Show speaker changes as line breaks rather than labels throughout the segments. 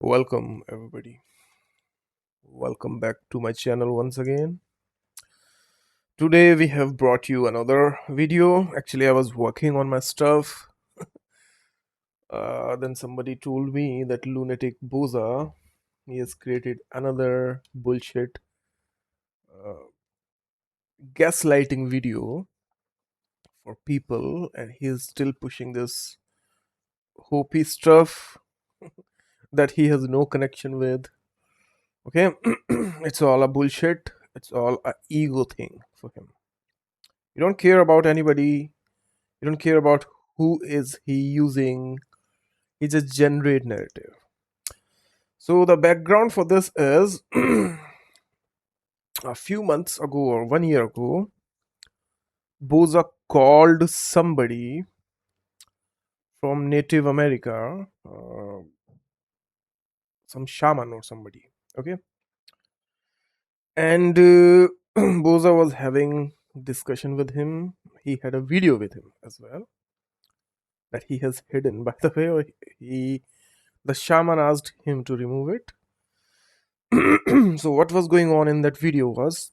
Welcome, everybody. Welcome back to my channel once again. Today, we have brought you another video. Actually, I was working on my stuff. Then somebody told me that lunatic Boza, he has created another bullshit gaslighting video for people, and he is still pushing this hopey stuff that he has no connection with. Okay, it's all a bullshit. It's all a ego thing for him. You don't care about anybody. You don't care about who is he using. He just generate narrative. So the background for this is a few months ago or 1 year ago, Boza called somebody from Native America, some shaman or somebody. Okay, and Boza was having discussion with him. He had a video with him as well that he has hidden. By the way, or he the shaman asked him to remove it. So what was going on in that video was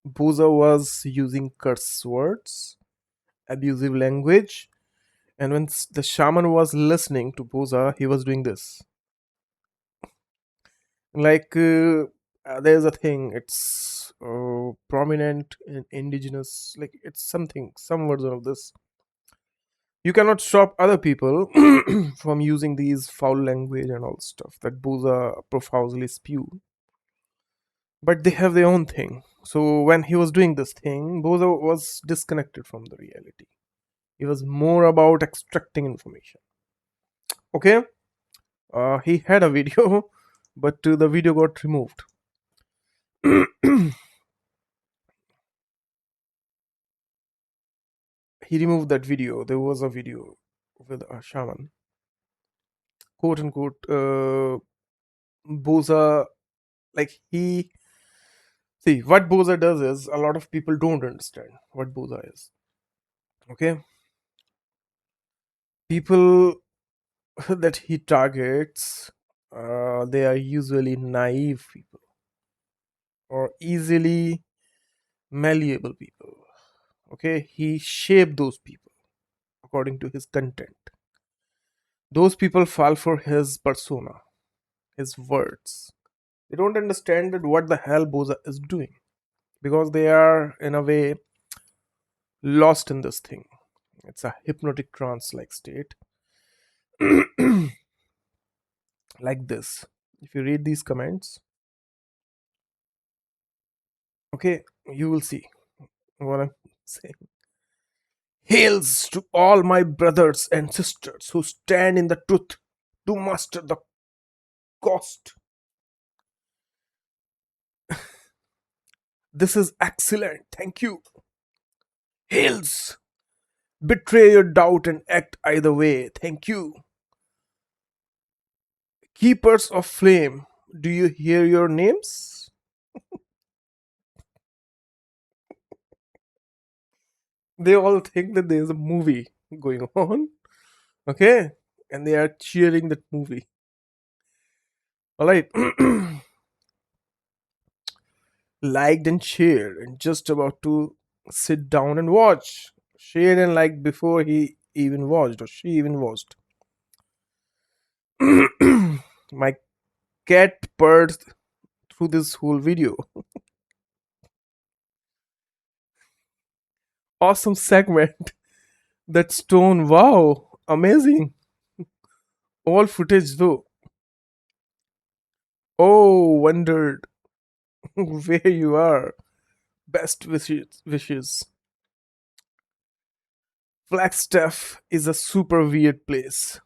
Boza was using curse words, abusive language, and when the shaman was listening to Boza, he was doing this. Like there's a thing, it's prominent in indigenous, like it's something, some version of this. You cannot stop other people from using these foul language and all stuff that Boza profusely spew, but they have their own thing. So when he was doing this thing, Bozo was disconnected from the reality. He was more about extracting information. Okay, he had a video, but the video got removed. He removed that video. There was a video with a shaman, quote unquote. Boza, like he see what Boza does is a lot of people don't understand what Boza is. Okay, people that he targets, they are usually naive people or easily malleable people. Okay, he shaped those people according to his content. Those people fall for his persona, his words. They don't understand that what the hell Boza is doing because they are in a way lost in this thing. It's a hypnotic trance like state. Like this. If you read these comments, okay, you will see what I'm saying. Hails to all my brothers and sisters who stand in the truth to master the cost. This is excellent. Thank you. Hails. Betray your doubt and act either way. Thank you. Keepers of flame. Do you hear your names? They all think that there's a movie going on. Okay. And they are cheering that movie. Alright. Liked and shared and just about to sit down and watch. Shared and liked before he even watched or she even watched. My cat purred through this whole video. Awesome segment. That stone, wow, amazing. All footage though. Oh, wondered where you are. Best wishes. Flagstaff is a super weird place.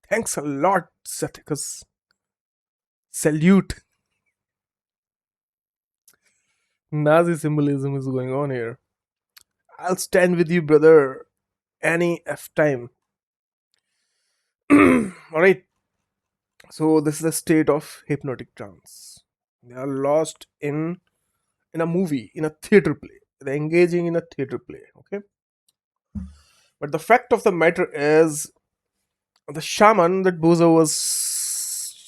Thanks a lot, SATANIC-EXTREMIST. Salute. Nazi symbolism is going on here. I'll stand with you, brother. Any F time. Alright. So this is the state of hypnotic trance. They are lost in a movie, in a theater play. They're engaging in a theater play. Okay. But the fact of the matter is The shaman that Boza was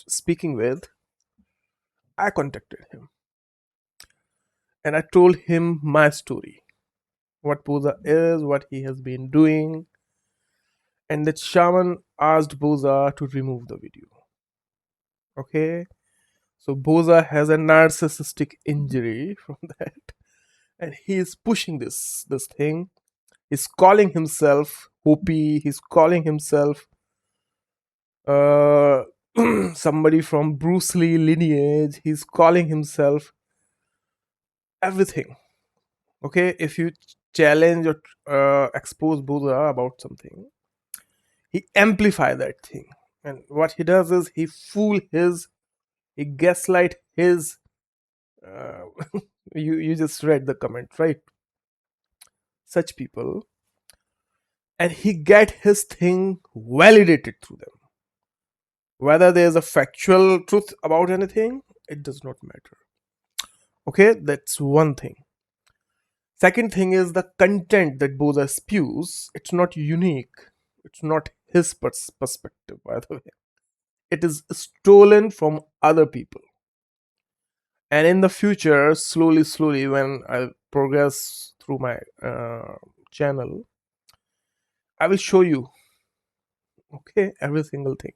speaking with, I contacted him and I told him my story, what Boza is, what he has been doing, and that shaman asked Boza to remove the video. Okay, so Boza has a narcissistic injury from that, and he is pushing this thing. He's calling himself Hopi. He's calling himself uh, somebody from Bruce Lee lineage. He's calling himself everything. Okay, if you challenge or expose Buddha about something, he amplify that thing, and what he does is he gaslight his. Uh, you just read the comment, right? Such people, and he get his thing validated through them. Whether there is a factual truth about anything, it does not matter. Okay, that's one thing. Second thing is the content that Boza spews. It's not unique. It's not his perspective, by the way. It is stolen from other people. And in the future, slowly, when I progress through my channel, I will show you, okay, every single thing.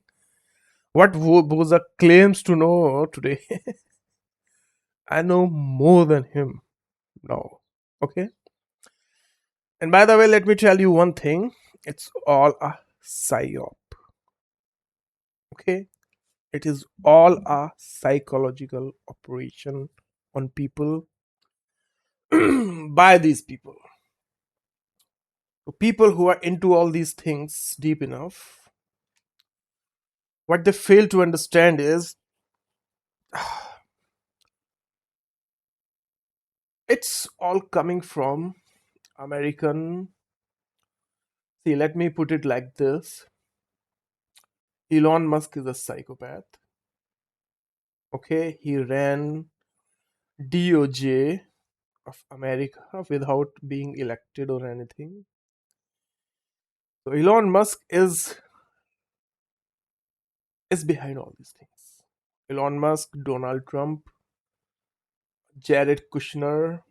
What Boza claims to know today, I know more than him now. Okay. And by the way, let me tell you one thing. It's all a psyop. Okay. It is all a psychological operation on people by these people. So people who are into all these things deep enough, what they fail to understand is it's all coming from American. See, let me put it like this. Elon Musk is a psychopath. Okay, he ran DOJ of America without being elected or anything. So Elon Musk is behind all these things. Elon Musk, Donald Trump, Jared Kushner,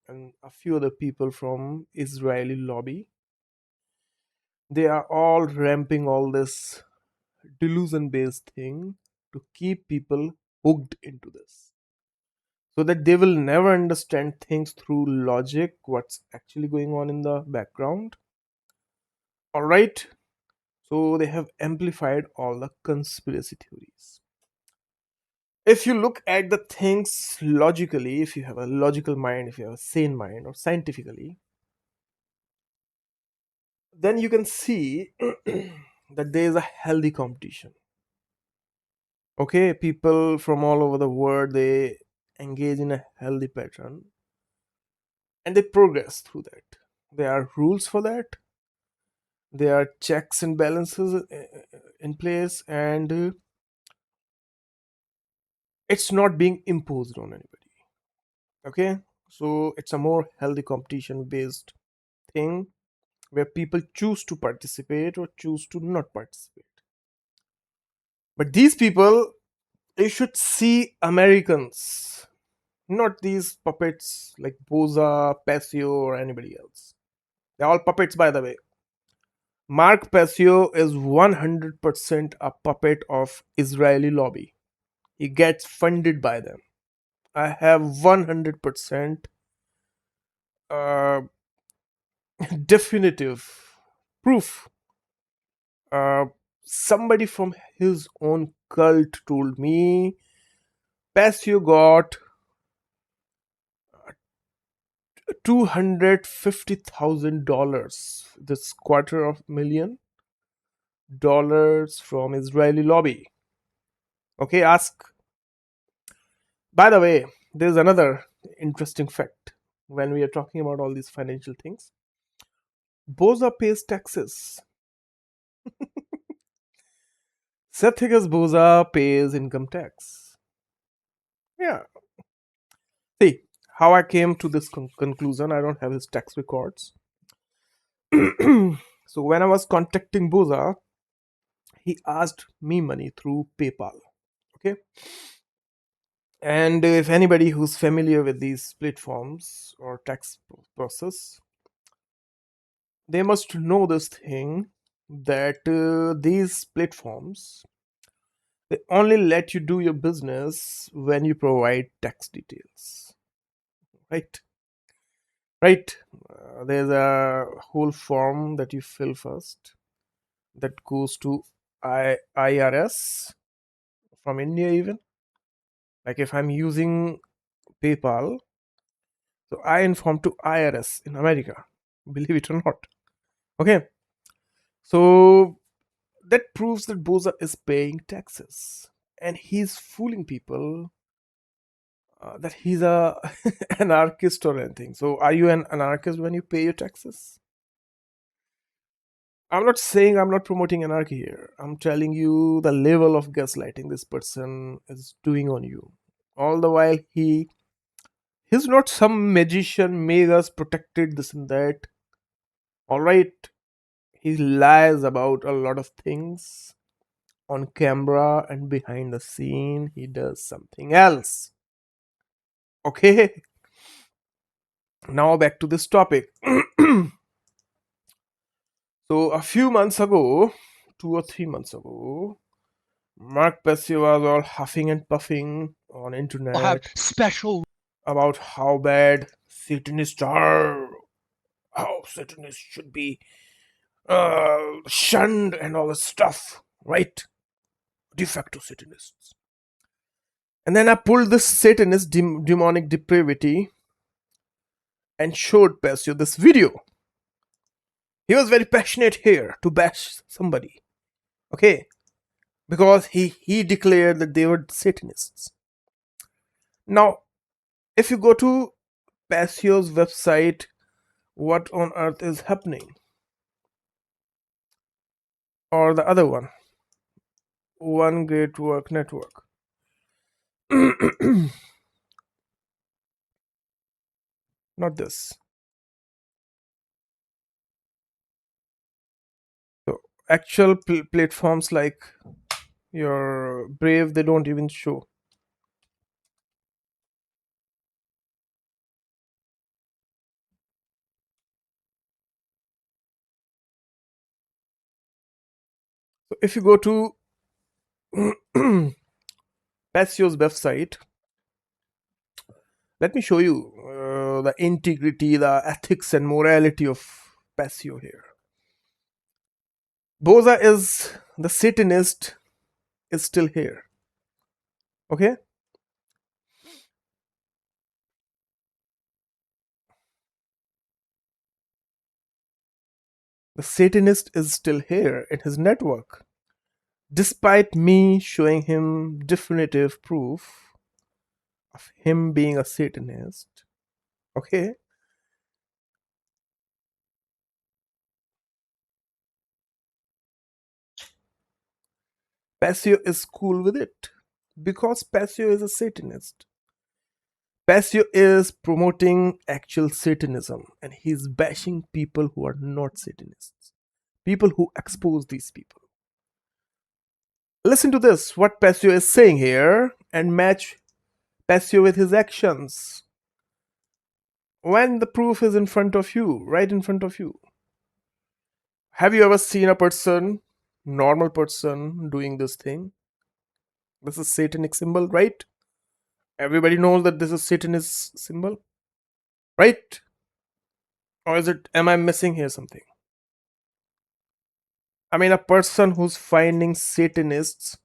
and a few other people from Israeli lobby. They are all ramping all this delusion-based thing to keep people hooked into this, so that they will never understand things through logic, what's actually going on in the background. All right. So they have amplified all the conspiracy theories. If you look at the things logically, if you have a logical mind, if you have a sane mind, or scientifically, then you can see that there is a healthy competition. Okay, people from all over the world, they engage in a healthy pattern and they progress through that. There are rules for that. There are checks and balances in place, and it's not being imposed on anybody. Okay, so it's a more healthy competition based thing where people choose to participate or choose to not participate. But these people, they should see Americans, not these puppets like Boza, Pasio, or anybody else. They're all puppets, by the way. Mark Pasio is 100% a puppet of Israeli lobby. He gets funded by them. I have 100% uh, definitive proof. Uh, Somebody from his own cult told me Pasio got $250,000, this quarter of $1 million from Israeli lobby. Okay, ask. By the way, there's another interesting fact when we are talking about all these financial things. Boza pays taxes. SET-hikus Boza pays income tax. Yeah. See, how I came to this conclusion, I don't have his tax records. So when I was contacting Boza, he asked me money through PayPal. Okay. And if anybody who's familiar with these platforms or tax process, they must know this thing that these platforms, they only let you do your business when you provide tax details, right? Right. There's a whole form that you fill first that goes to IRS from India, even. Like if I'm using PayPal, so I inform to IRS in America, believe it or not. Okay. So that proves that Boza is paying taxes and he's fooling people that he's a anarchist or anything. So are you an anarchist when you pay your taxes? I'm not saying, I'm not promoting anarchy here. I'm telling you the level of gaslighting this person is doing on you. All the while he's not some magician, made us protected, this and that. Alright. He lies about a lot of things on camera, and behind the scene he does something else. Okay. Now back to this topic. So a few months ago, 2 or 3 months ago, Mark Pesce was all huffing and puffing on internet
have special
about how bad Satanists are, how Satanists should be shunned and all this stuff, right? De facto Satanists. And then I pulled this Satanist demonic depravity and showed Pesce this video. He was very passionate here to bash somebody, okay? Because he declared that they were Satanists. Now, if you go to Pesce's website, what on earth is happening? Or the other one, One Great Work Network. Not this. So actual platforms like your Brave, they don't even show. So if you go to Pesce's website, let me show you the integrity, the ethics and morality of Pesce here. Boza is the Satanist, is still here. Okay? The Satanist is still here in his network, despite me showing him definitive proof of him being a Satanist. Okay? Pesce is cool with it because Pesce is a Satanist. Pesce is promoting actual Satanism and he's bashing people who are not Satanists, people who expose these people. Listen to this, what Pesce is saying here, and match Pesce with his actions. When the proof is in front of you, right in front of you. Have you ever seen a person, normal person, doing this thing? This is satanic symbol, right? Everybody knows that this is Satanist symbol, right? Or is it, am I missing here something? I mean, a person who's finding Satanists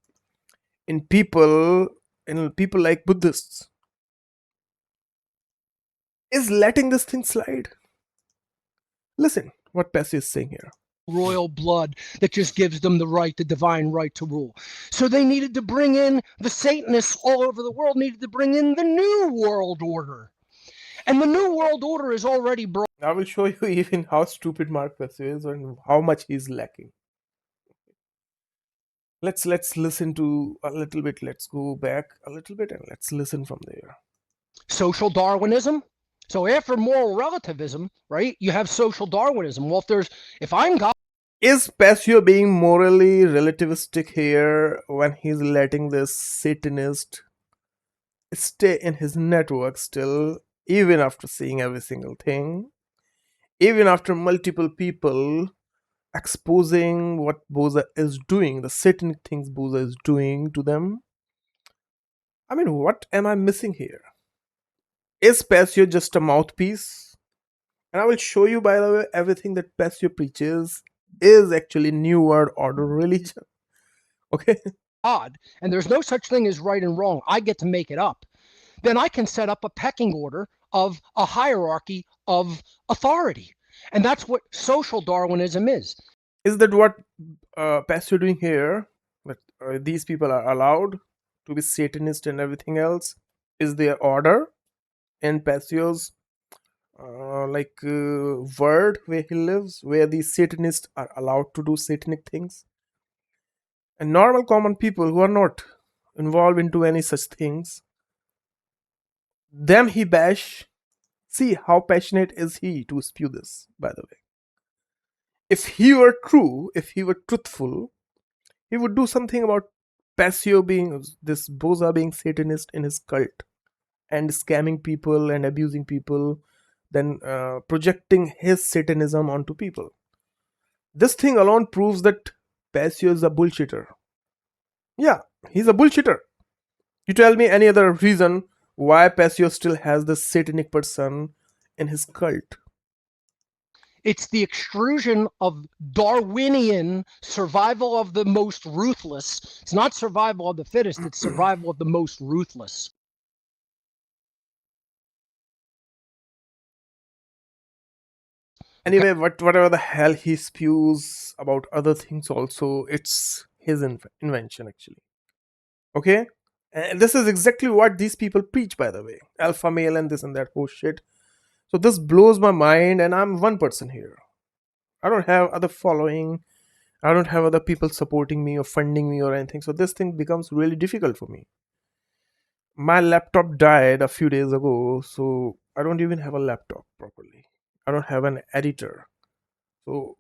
in people like Buddhists is letting this thing slide. Listen what Pesce is saying here.
royal blood that just gives them the right, the divine right to rule. So they needed to bring in, the Satanists all over the world needed to bring in the New World Order. And the New World Order is already broken.
I will show you even how stupid Mark Pesce is and how much he's lacking. Let's listen to a little bit. Let's go back a little bit and let's listen from there.
Social Darwinism. So after moral relativism, right, you have social Darwinism. Well, if I'm God,
Is Pasio being morally relativistic here when he's letting this Satanist stay in his network still, even after seeing every single thing, even after multiple people exposing what Boza is doing, the satanic things Boza is doing to them? I mean, what am I missing here? Is Pasio just a mouthpiece? And I will show you, by the way, everything that Pasio preaches is actually New World Order religion. Okay?
God, and there's no such thing as right and wrong. I get to make it up. Then I can set up a pecking order of a hierarchy of authority. And that's what social Darwinism is.
Is that what Pasio doing here? That these people are allowed to be Satanist and everything else? Is there order in Pasio's world where he lives, where these Satanists are allowed to do satanic things? And normal common people who are not involved into any such things, them he bash. See how passionate is he to spew this, by the way. If he were true, if he were truthful, he would do something about Pasio being this Boza being Satanist in his cult and scamming people and abusing people, then projecting his Satanism onto people. This thing alone proves that Pasio is a bullshitter. Yeah, he's a bullshitter. You tell me any other reason why Pasio still has this satanic person in his cult.
It's the extrusion of Darwinian survival of the most ruthless. It's not survival of the fittest, it's survival of the most ruthless. Okay?
Anyway, whatever the hell he spews about other things, also, it's his invention, actually. Okay? And this is exactly what these people preach, by the way. Alpha male and this and that whole shit. So this blows my mind, and I'm one person here. I don't have other following. I don't have other people supporting me or funding me or anything. So this thing becomes really difficult for me. My laptop died a few days ago, so I don't even have a laptop properly. I don't have an editor. So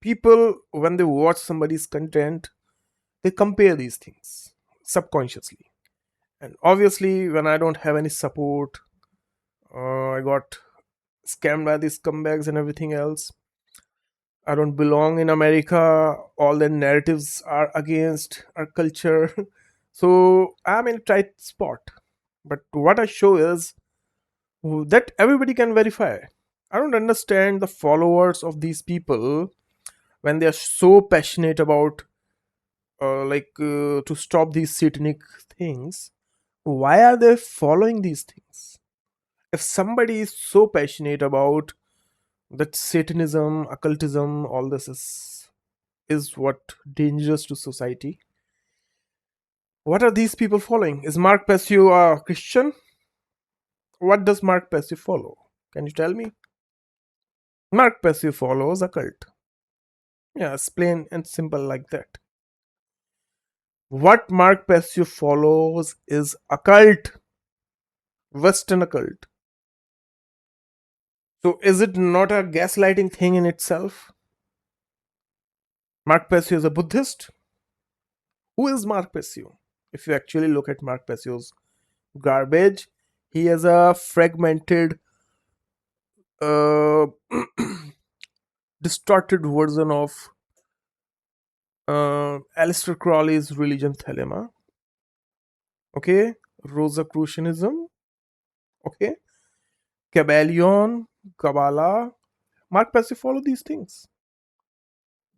people, when they watch somebody's content, they compare these things subconsciously. And obviously, when I don't have any support, I got scammed by these scumbags and everything else. I don't belong in America. All the narratives are against our culture. So I'm in a tight spot. But what I show is that everybody can verify. I don't understand the followers of these people when they are so passionate about to stop these satanic things. Why are they following these things? If somebody is so passionate about that Satanism, occultism, all this is what dangerous to society. What are these people following? Is Mark Passio a Christian? What does Mark Passio follow? Can you tell me? Mark Passio follows a cult. Yeah, it's plain and simple like that. What Mark Passio follows is a cult, Western occult. So is it not a gaslighting thing in itself? Mark Passio is a Buddhist. Who is Mark Passio? If you actually look at Mark Passio's garbage, he has a fragmented, uh, distorted version of Aleister Crowley's religion Thelema. Okay, Rosicrucianism. Okay, Kabbalion, Kabbalah. Mark Passio follow these things.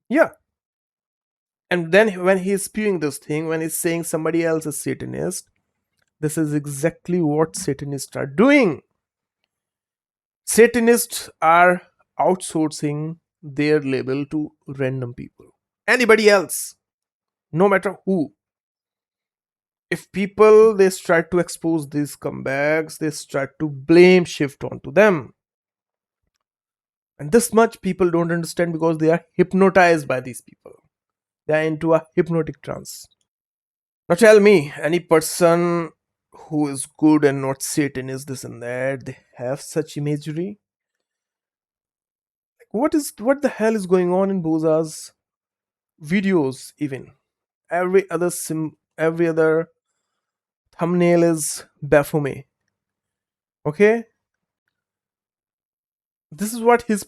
Yeah, and then when he's spewing this thing, when he's saying somebody else is Satanist, this is exactly what Satanists are doing. Satanists are outsourcing their label to random people. Anybody else, no matter who. If people they start to expose these scumbags, they start to blame shift onto them. And this much people don't understand because they are hypnotized by these people. They are into a hypnotic trance. Now tell me, any person who is good and not Satan is this and that, they have such imagery? What the hell is going on in Boza's videos even. Every other thumbnail is Baphomet. Okay, this is what he's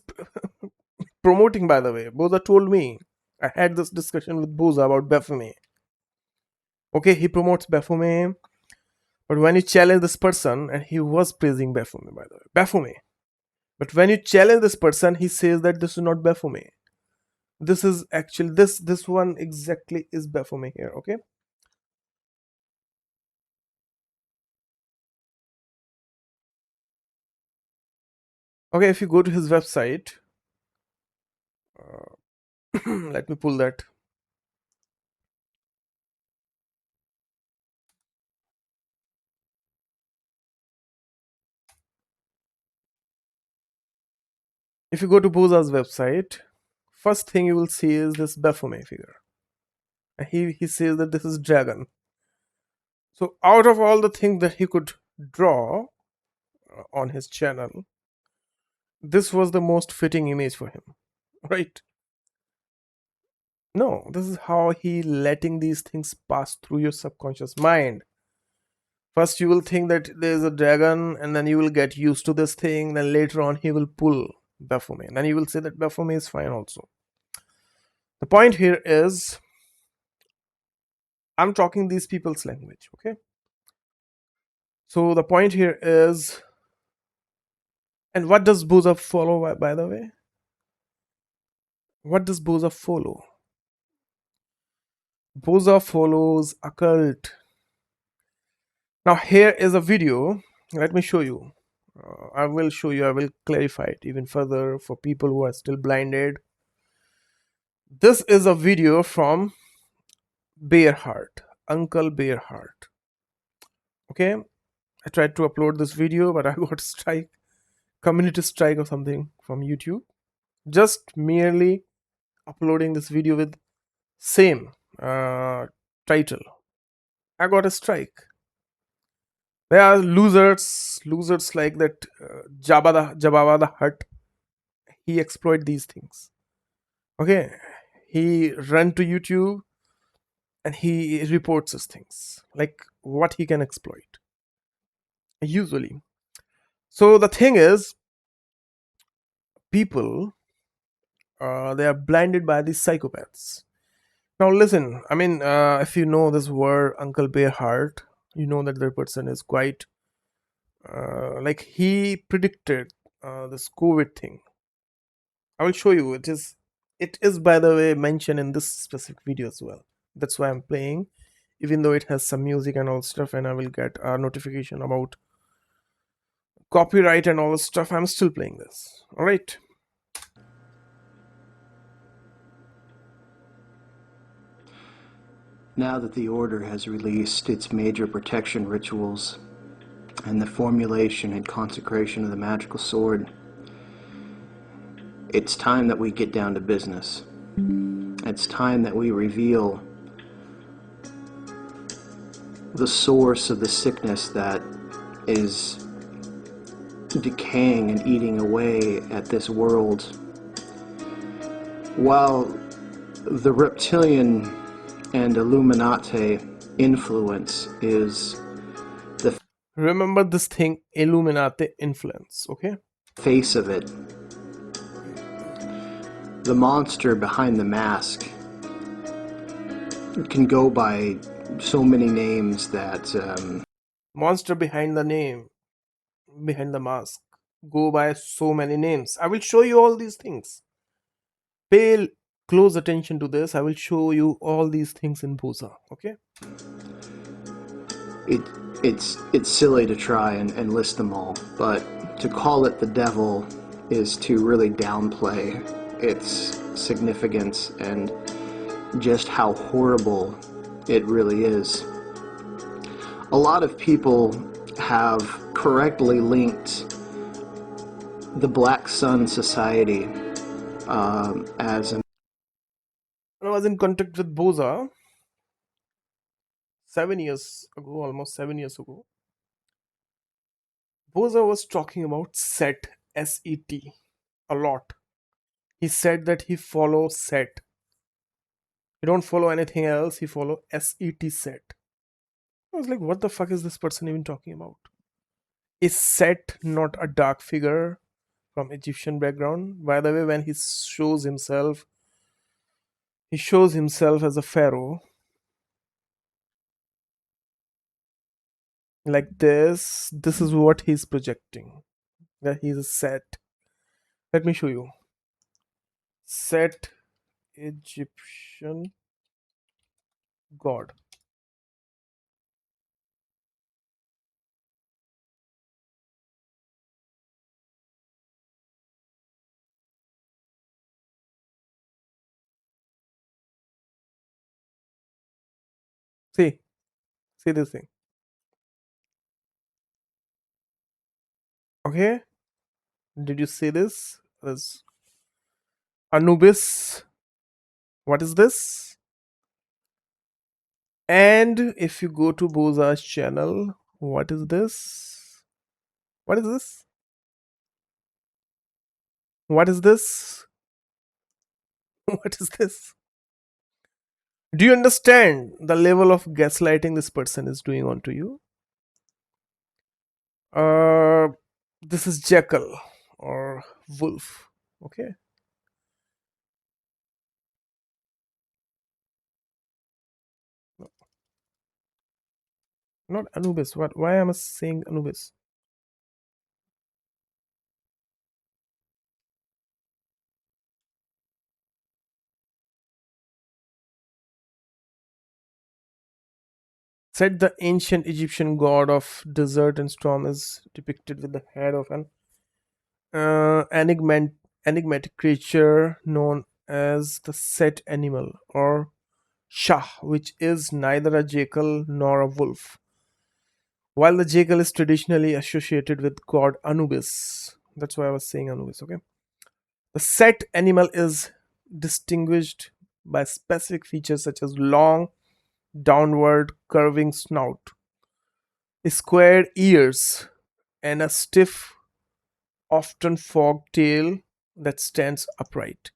promoting. By the way, Boza told me. I had this discussion with Boza about Baphomet. Okay, he promotes Baphomet, but when you challenge this person, and he was praising Baphomet, by the way, Baphomet. But when you challenge this person, he says that this is not Baphomet. This is actually this one exactly is Baphomet here. Okay. Okay, if you go to his website, let me pull that. If you go to Boza's website, first thing you will see is this Baphomet figure. And he says that this is dragon. So out of all the things that he could draw on his channel, this was the most fitting image for him, right? No, this is how he letting these things pass through your subconscious mind. First you will think that there's a dragon, and then you will get used to this thing, then later on he will pull Baphomet, and then you will say that Baphomet is fine also. The point here is, I'm talking these people's language, okay? So the point here is, and what does Boza follow, by the way? What does Boza follow? Boza follows occult. Now here is a video. Let me show you. I will show you. I will clarify it even further for people who are still blinded. This is a video from Bearheart, Uncle Bearheart. Okay, I tried to upload this video, but I got strike, community strike or something from YouTube. Just merely uploading this video with same title, I got a strike. There are losers like that Jabba the Hutt. He exploit these things. Okay, he run to YouTube and he reports his things like what he can exploit usually. So the thing is, people they are blinded by these psychopaths. Now listen, I mean, if you know this word Uncle Bearheart, you know that the person is quite like he predicted this COVID thing. I will show you. It is by the way mentioned in this specific video as well. That's why I'm playing, even though it has some music and all stuff, and I will get a notification about copyright and all this stuff. I'm still playing this. All right.
Now that the Order has released its major protection rituals and the formulation and consecration of the magical sword, it's time that we get down to business. It's time that we reveal the source of the sickness that is decaying and eating away at this world. While the reptilian and Illuminati influence is the
Remember this thing, Illuminati influence, okay?
face of it, the monster behind the mask can go by so many names that
Monster behind the name, behind the mask, go by so many names. I will show you all these things. Pay close attention to this. I will show you all these things in Boza, okay?
it's silly to try and list them all, but to call it the devil is to really downplay its significance and just how horrible it really is. A lot of people have correctly linked the Black Sun Society as an
When I was in contact with Boza 7 years ago, almost 7 years ago, Boza was talking about SET, SET, a lot. He said that he follows SET. He don't follow anything else. He follow SET. I was like, what the fuck is this person even talking about? Is Set not a dark figure from Egyptian background? By the way, when he shows himself as a pharaoh like this. This is what he's projecting. That he's a Set. Let me show you. Set Egyptian god. See this thing. Okay, did you see this? This Anubis. What is this? And if you go to Boza's channel, what is this? What is this? What is this? What is this? Do you understand the level of gaslighting this person is doing onto you? Uh, this is jackal or wolf. Okay. Not Anubis. What? Why am I saying Anubis? Said the ancient Egyptian god of desert and storm is depicted with the head of an enigmatic creature known as the Set animal or Shah, which is neither a jackal nor a wolf. While the jackal is traditionally associated with god Anubis, that's why I was saying Anubis, okay? The Set animal is distinguished by specific features such as long, downward curving snout, squared ears, and a stiff, often forked tail that stands upright.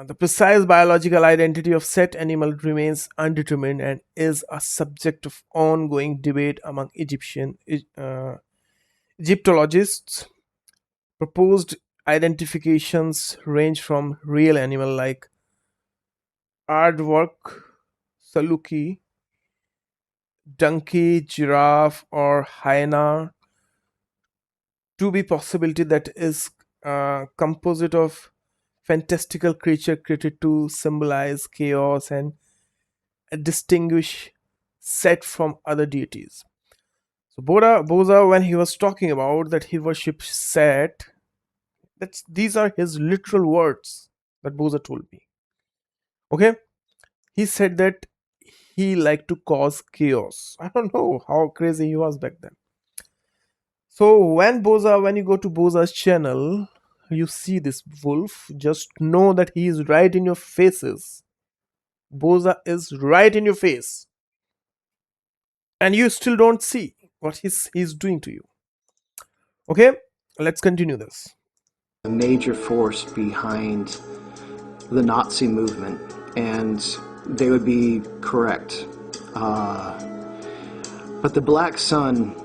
The precise biological identity of Set animal remains undetermined and is a subject of ongoing debate among Egyptologists. Proposed identifications range from real animal like aardvark, saluki, donkey, giraffe, or hyena to be possibility that is composite of fantastical creature created to symbolize chaos and distinguish Set from other deities. So Boza, when he was talking about that he worships Set, these are his literal words that Boza told me. Okay, he said that he liked to cause chaos. I don't know how crazy he was back then. So when you go to Boza's channel, you see this wolf. Just know that he is right in your faces. Boza is right in your face, and you still don't see what he's doing to you. Okay, let's continue this.
A major force behind the Nazi movement, and they would be correct. But the Black Sun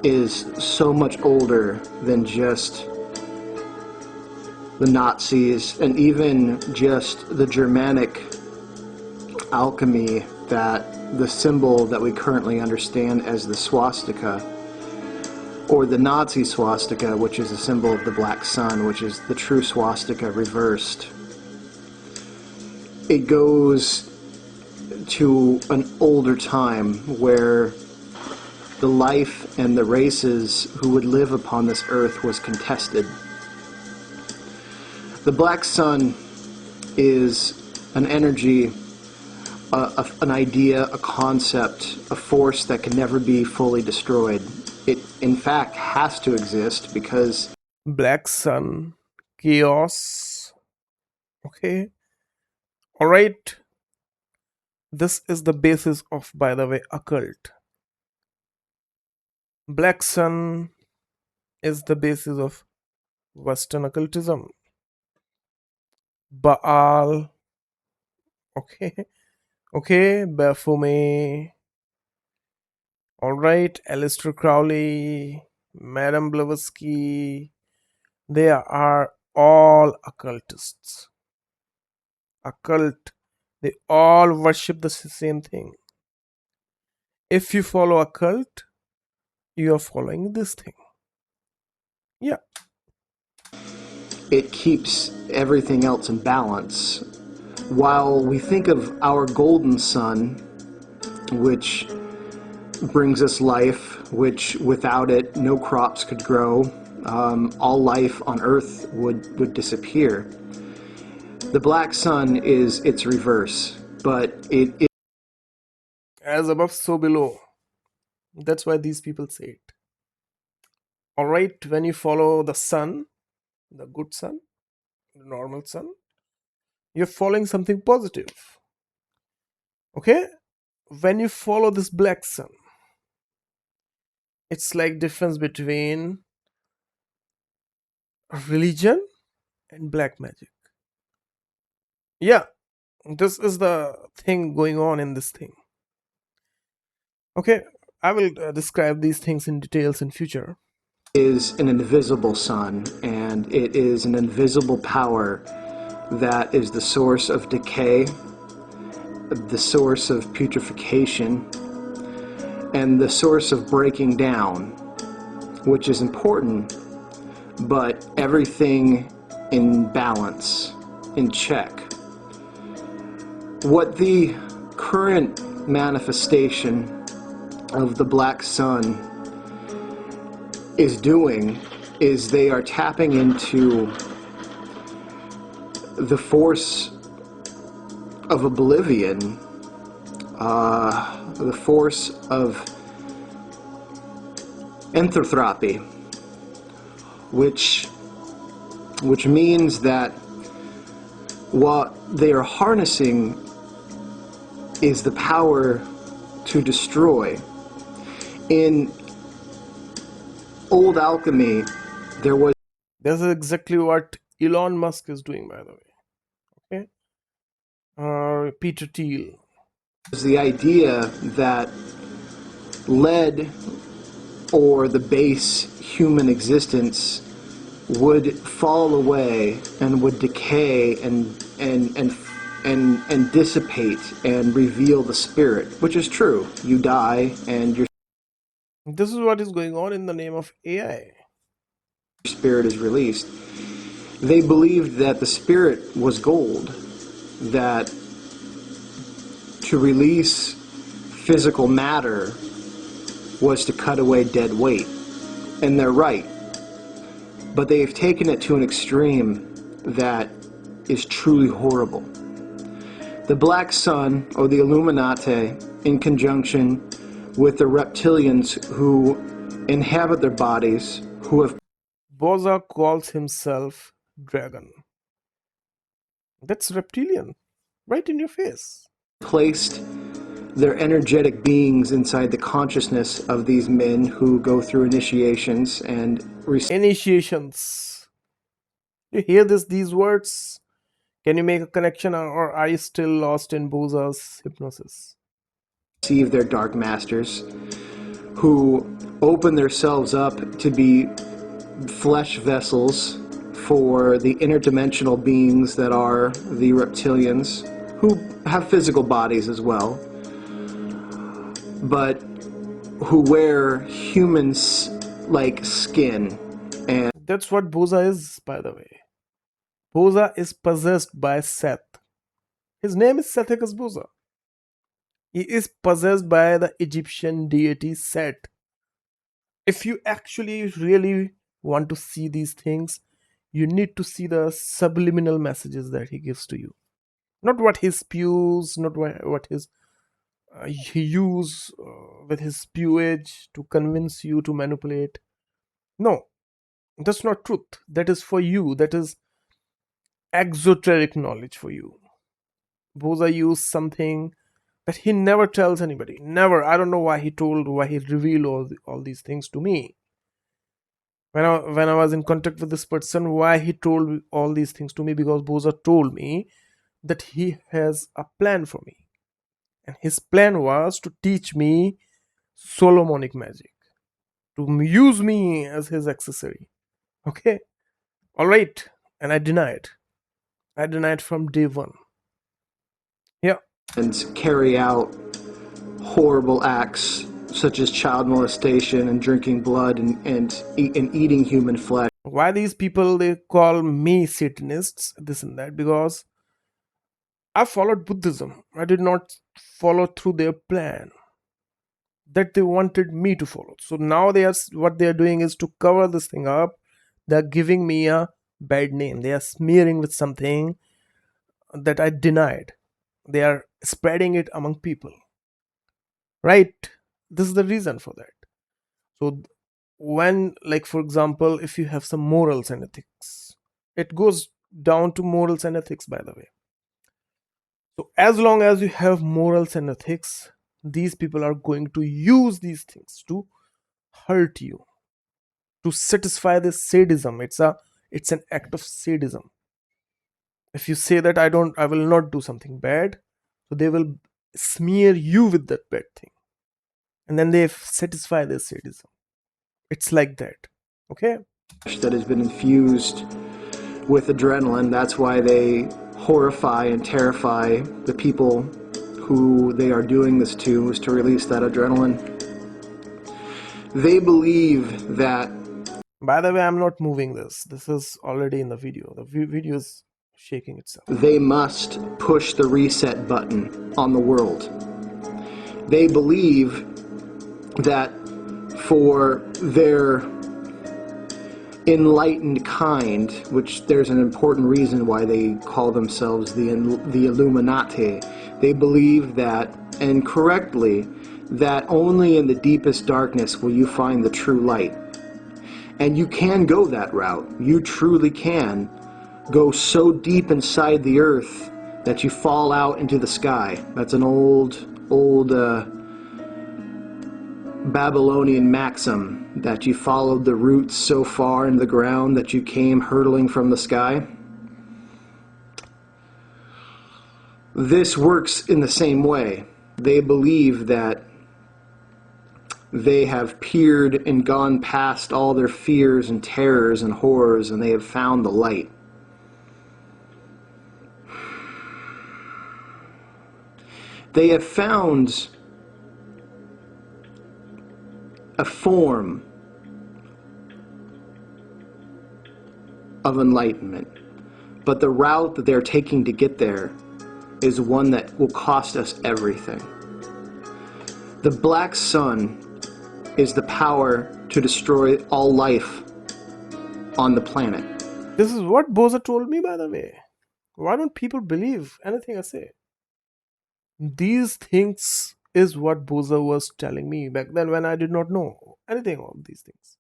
is so much older than just the Nazis and even just the Germanic alchemy that the symbol that we currently understand as the swastika, or the Nazi swastika, which is a symbol of the Black Sun, which is the true swastika reversed. It goes to an older time where the life and the races who would live upon this earth was contested. The Black Sun is an energy, an idea, a concept, a force that can never be fully destroyed. It, in fact, has to exist because
Black Sun, chaos. Okay, all right. This is the basis of, by the way, occult. Black Sun is the basis of Western occultism. Baal, Okay, okay, Baphomet. All right, Aleister Crowley, Madame Blavatsky. They are all occultists. Occult. They all worship the same thing. If you follow occult, you are following this thing. Yeah.
It keeps everything else in balance. While we think of our golden sun, which brings us life, which without it no crops could grow, all life on Earth would disappear. The black sun is its reverse, but it is
As above, so below. That's why these people say it. Alright, when you follow the sun, the good sun, the normal sun, you're following something positive. Okay? When you follow this black sun, it's like difference between religion and black magic. Yeah, this is the thing going on in this thing. Okay, I will describe these things in details in future.
an invisible sun, and it is an invisible power that is the source of decay, the source of putrefaction, and the source of breaking down, which is important, but everything in balance, in check. What the current manifestation of the black sun is doing is they are tapping into the force of oblivion, the force of entheotropy, which means that what they are harnessing is the power to destroy. In old alchemy, there was
This is exactly what Elon Musk is doing, by the way. Okay? Peter Thiel.
the idea that lead or the base human existence would fall away and would decay and dissipate and reveal the spirit, which is true. You die and your
This is what is going on in the name of AI.
spirit is released. They believed that the spirit was gold, that to release physical matter was to cut away dead weight. And they're right. But they've taken it to an extreme that is truly horrible. The Black Sun, or the Illuminati, in conjunction with the reptilians who inhabit their bodies, who have
Boza calls himself Dragon. That's reptilian. Right in your face.
placed their energetic beings inside the consciousness of these men who go through initiations and
Initiations. You hear these words? Can you make a connection, or are you still lost in Boza's hypnosis?
receive their dark masters, who open themselves up to be flesh vessels for the interdimensional beings that are the reptilians, who have physical bodies as well, but who wear humans like skin. And
That's what Boza is, by the way. Boza is possessed by Seth. His name is SET-hikus Boza. He is possessed by the Egyptian deity Set. If you actually really want to see these things, you need to see the subliminal messages that he gives to you. Not what he spews, not what he use with his spewage to convince you to manipulate. No, that's not truth. That is for you. That is exoteric knowledge for you. Boza used something that he never tells anybody. Never. I don't know why he revealed all these things to me. When I was in contact with this person, why he told all these things to me, because Boza told me that he has a plan for me. And his plan was to teach me Solomonic magic, to use me as his accessory. Okay? Alright. And I denied. I denied from day one. Yeah.
And carry out horrible acts such as child molestation and drinking blood and eating human flesh.
Why these people, they call me Satanists, this and that? Because I followed Buddhism. I did not follow through their plan that they wanted me to follow. So now what they are doing is to cover this thing up. They are giving me a bad name. They are smearing with something that I denied. They are spreading it among people. Right? This is the reason for that. So when, like, for example, if you have some morals and ethics, it goes down to morals and ethics, by the way. So as long as you have morals and ethics, these people are going to use these things to hurt you, to satisfy this sadism. It's an act of sadism. If you say that I will not do something bad, so they will smear you with that bad thing, and then they satisfy their sadism. It's like that. Okay?
That has been infused with adrenaline. That's why they horrify and terrify the people who they are doing this to, is to release that adrenaline. They believe that...
By the way, I'm not moving this. This is already in the video. The video is shaking itself.
They must push the reset button on the world. They believe that for their enlightened kind, which there's an important reason why they call themselves the Illuminati, they believe that, and correctly, that only in the deepest darkness will you find the true light. And you can go that route. You truly can go so deep inside the earth that you fall out into the sky. That's an old Babylonian maxim, that you followed the roots so far into the ground that you came hurtling from the sky. This works in the same way. They believe that they have peered and gone past all their fears and terrors and horrors, and they have found the light. They have found a form of enlightenment, but the route that they're taking to get there is one that will cost us everything. The black sun is the power to destroy all life on the planet.
This is what Boza told me, by the way. Why don't people believe anything I say? These things is what Boza was telling me back then when I did not know anything of these things.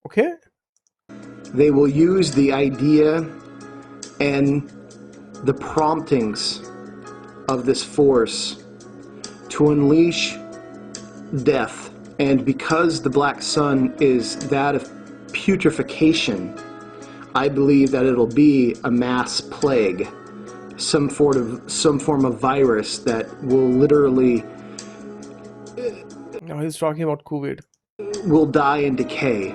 Okay?
They will use the idea and the promptings of this force to unleash death. And because the black sun is that of putrefaction, I believe that it'll be a mass plague, some form of virus that will literally...
Now he's talking about COVID.
Will die and decay.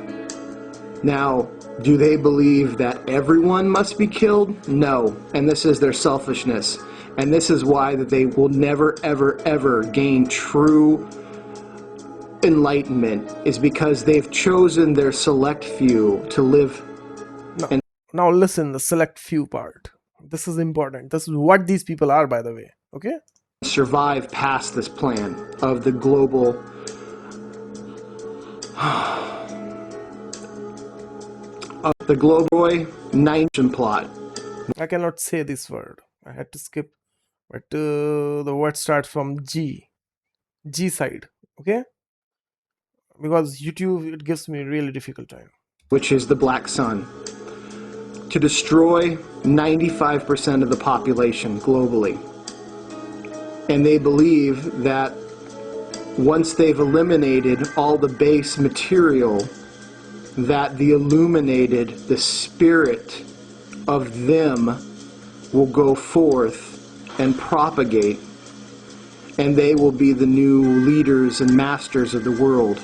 Now, do they believe that everyone must be killed? No. And this is their selfishness. And this is why that they will never, ever, ever gain true enlightenment, is because they've chosen their select few to live.
Now listen, the select few part. This is important. This is what these people are, by the way. Okay?
Survive past this plan of the global nine plot.
I cannot say this word. I had to skip. But the word starts from G side. Okay? Because YouTube, it gives me a really difficult time.
Which is the black sun. To destroy 95% of the population globally. And they believe that once they've eliminated all the base material, that the illuminated, the spirit of them will go forth and propagate, and they will be the new leaders and masters of the world.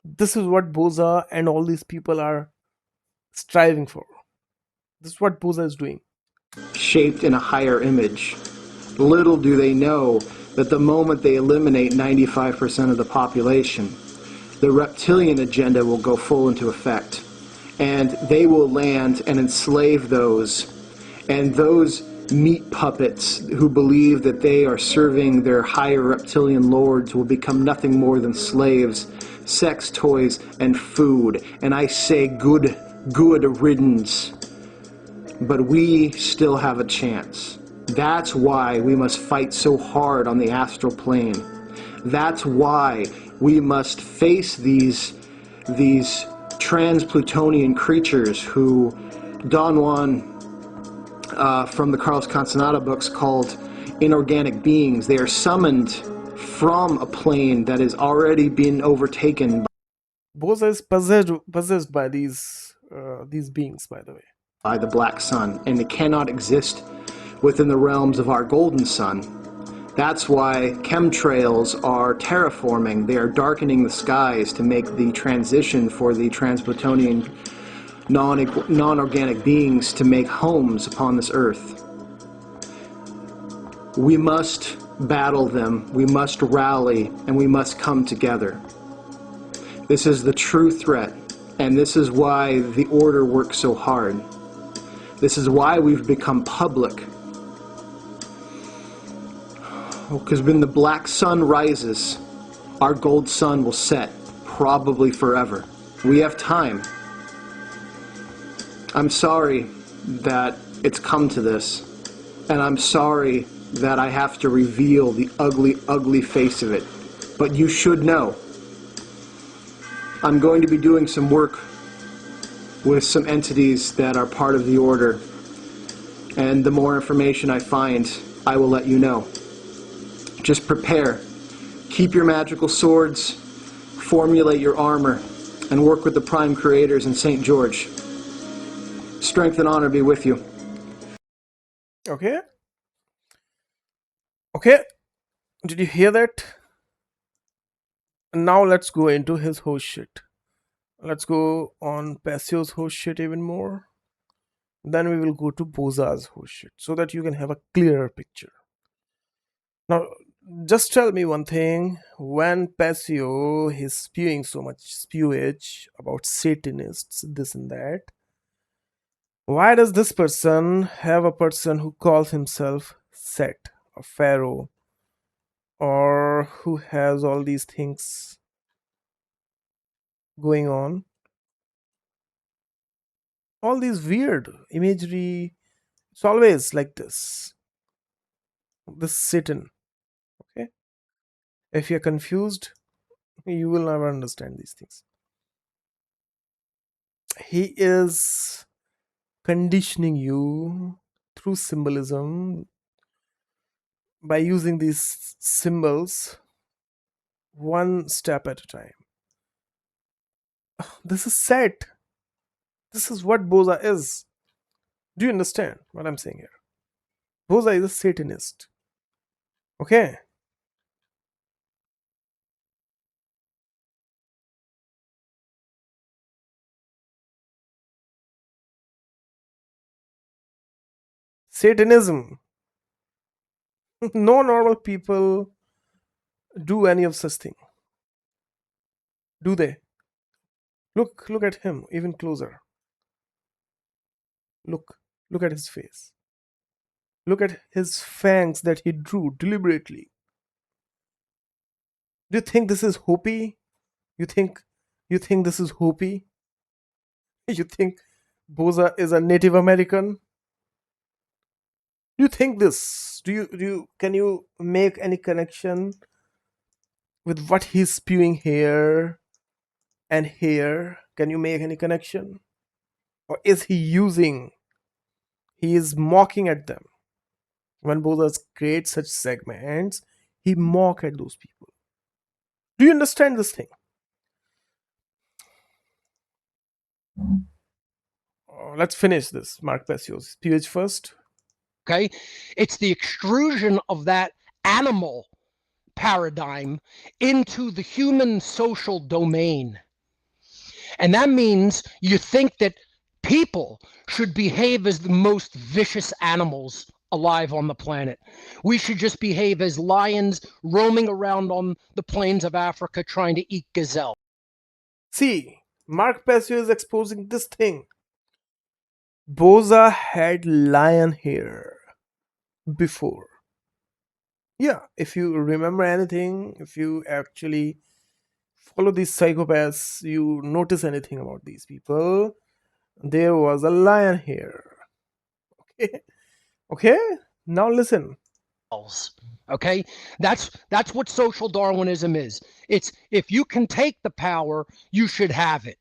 This is what Boza and all these people are striving for. This is what Boza is doing.
Shaped in a higher image. Little do they know that the moment they eliminate 95% of the population, the reptilian agenda will go full into effect. And they will land and enslave those. And those meat puppets who believe that they are serving their higher reptilian lords will become nothing more than slaves, sex toys, and food. And I say good riddance. But we still have a chance. That's why we must fight so hard on the astral plane. That's why we must face these trans-Plutonian creatures who Don Juan from the Carlos Castaneda books called inorganic beings. They are summoned from a plane that has already been overtaken
Boza is possessed by these beings, by the way.
by the black sun, and it cannot exist within the realms of our golden sun. That's why chemtrails are terraforming. They are darkening the skies to make the transition for the trans-Plutonian non-organic beings to make homes upon this earth. We must battle them, we must rally, and we must come together. This is the true threat, and this is why the order works so hard. This is why we've become public. Because when the black sun rises, our gold sun will set, probably forever. We have time. I'm sorry that it's come to this, and I'm sorry that I have to reveal the ugly, ugly face of it. But you should know. I'm going to be doing some work with some entities that are part of the order, and the more information I find, I will let you know. Just prepare. Keep your magical swords, formulate your armor, and work with the Prime Creators in St. George. Strength and honor be with you.
Okay? Okay? Did you hear that? Now let's go into his host shit. Let's go on Passio's host shit even more. Then we will go to Boza's host shit so that you can have a clearer picture. Now, just tell me one thing. When Passio is spewing so much spewage about Satanists, this and that, why does this person have a person who calls himself Set, or Pharaoh, or who has all these things going on? All these weird imagery, it's always like this. This Satan, okay? If you're confused, you will never understand these things. He is conditioning you through symbolism by using these symbols one step at a time. This is set. This is what Boza is. Do you understand what I'm saying here? Boza is a Satanist. Okay? Satanism. No normal people do any of such thing. Do they? Look at him even closer. Look at his face. Look at his fangs that he drew deliberately. Do you think this is Hopi? You think this is Hopi? You think Boza is a Native American? Do you think this? Can you make any connection with what he's spewing here and here? Can you make any connection? Or is he is mocking at them? When Boza creates such segments, he mock at those people. Do you understand this thing? Let's finish this Mark Passio's speech first.
Okay? It's the extrusion of that animal paradigm into the human social domain. And that means you think that people should behave as the most vicious animals alive on the planet. We should just behave as lions roaming around on the plains of Africa trying to eat gazelle.
See, Mark Passio is exposing this thing. Boza had lion hair before. Yeah, if you remember anything, if you actually follow these psychopaths, you notice anything about these people, there was a lion hair. Okay, okay? Now listen.
Okay, that's what social Darwinism is. It's if you can take the power, you should have it,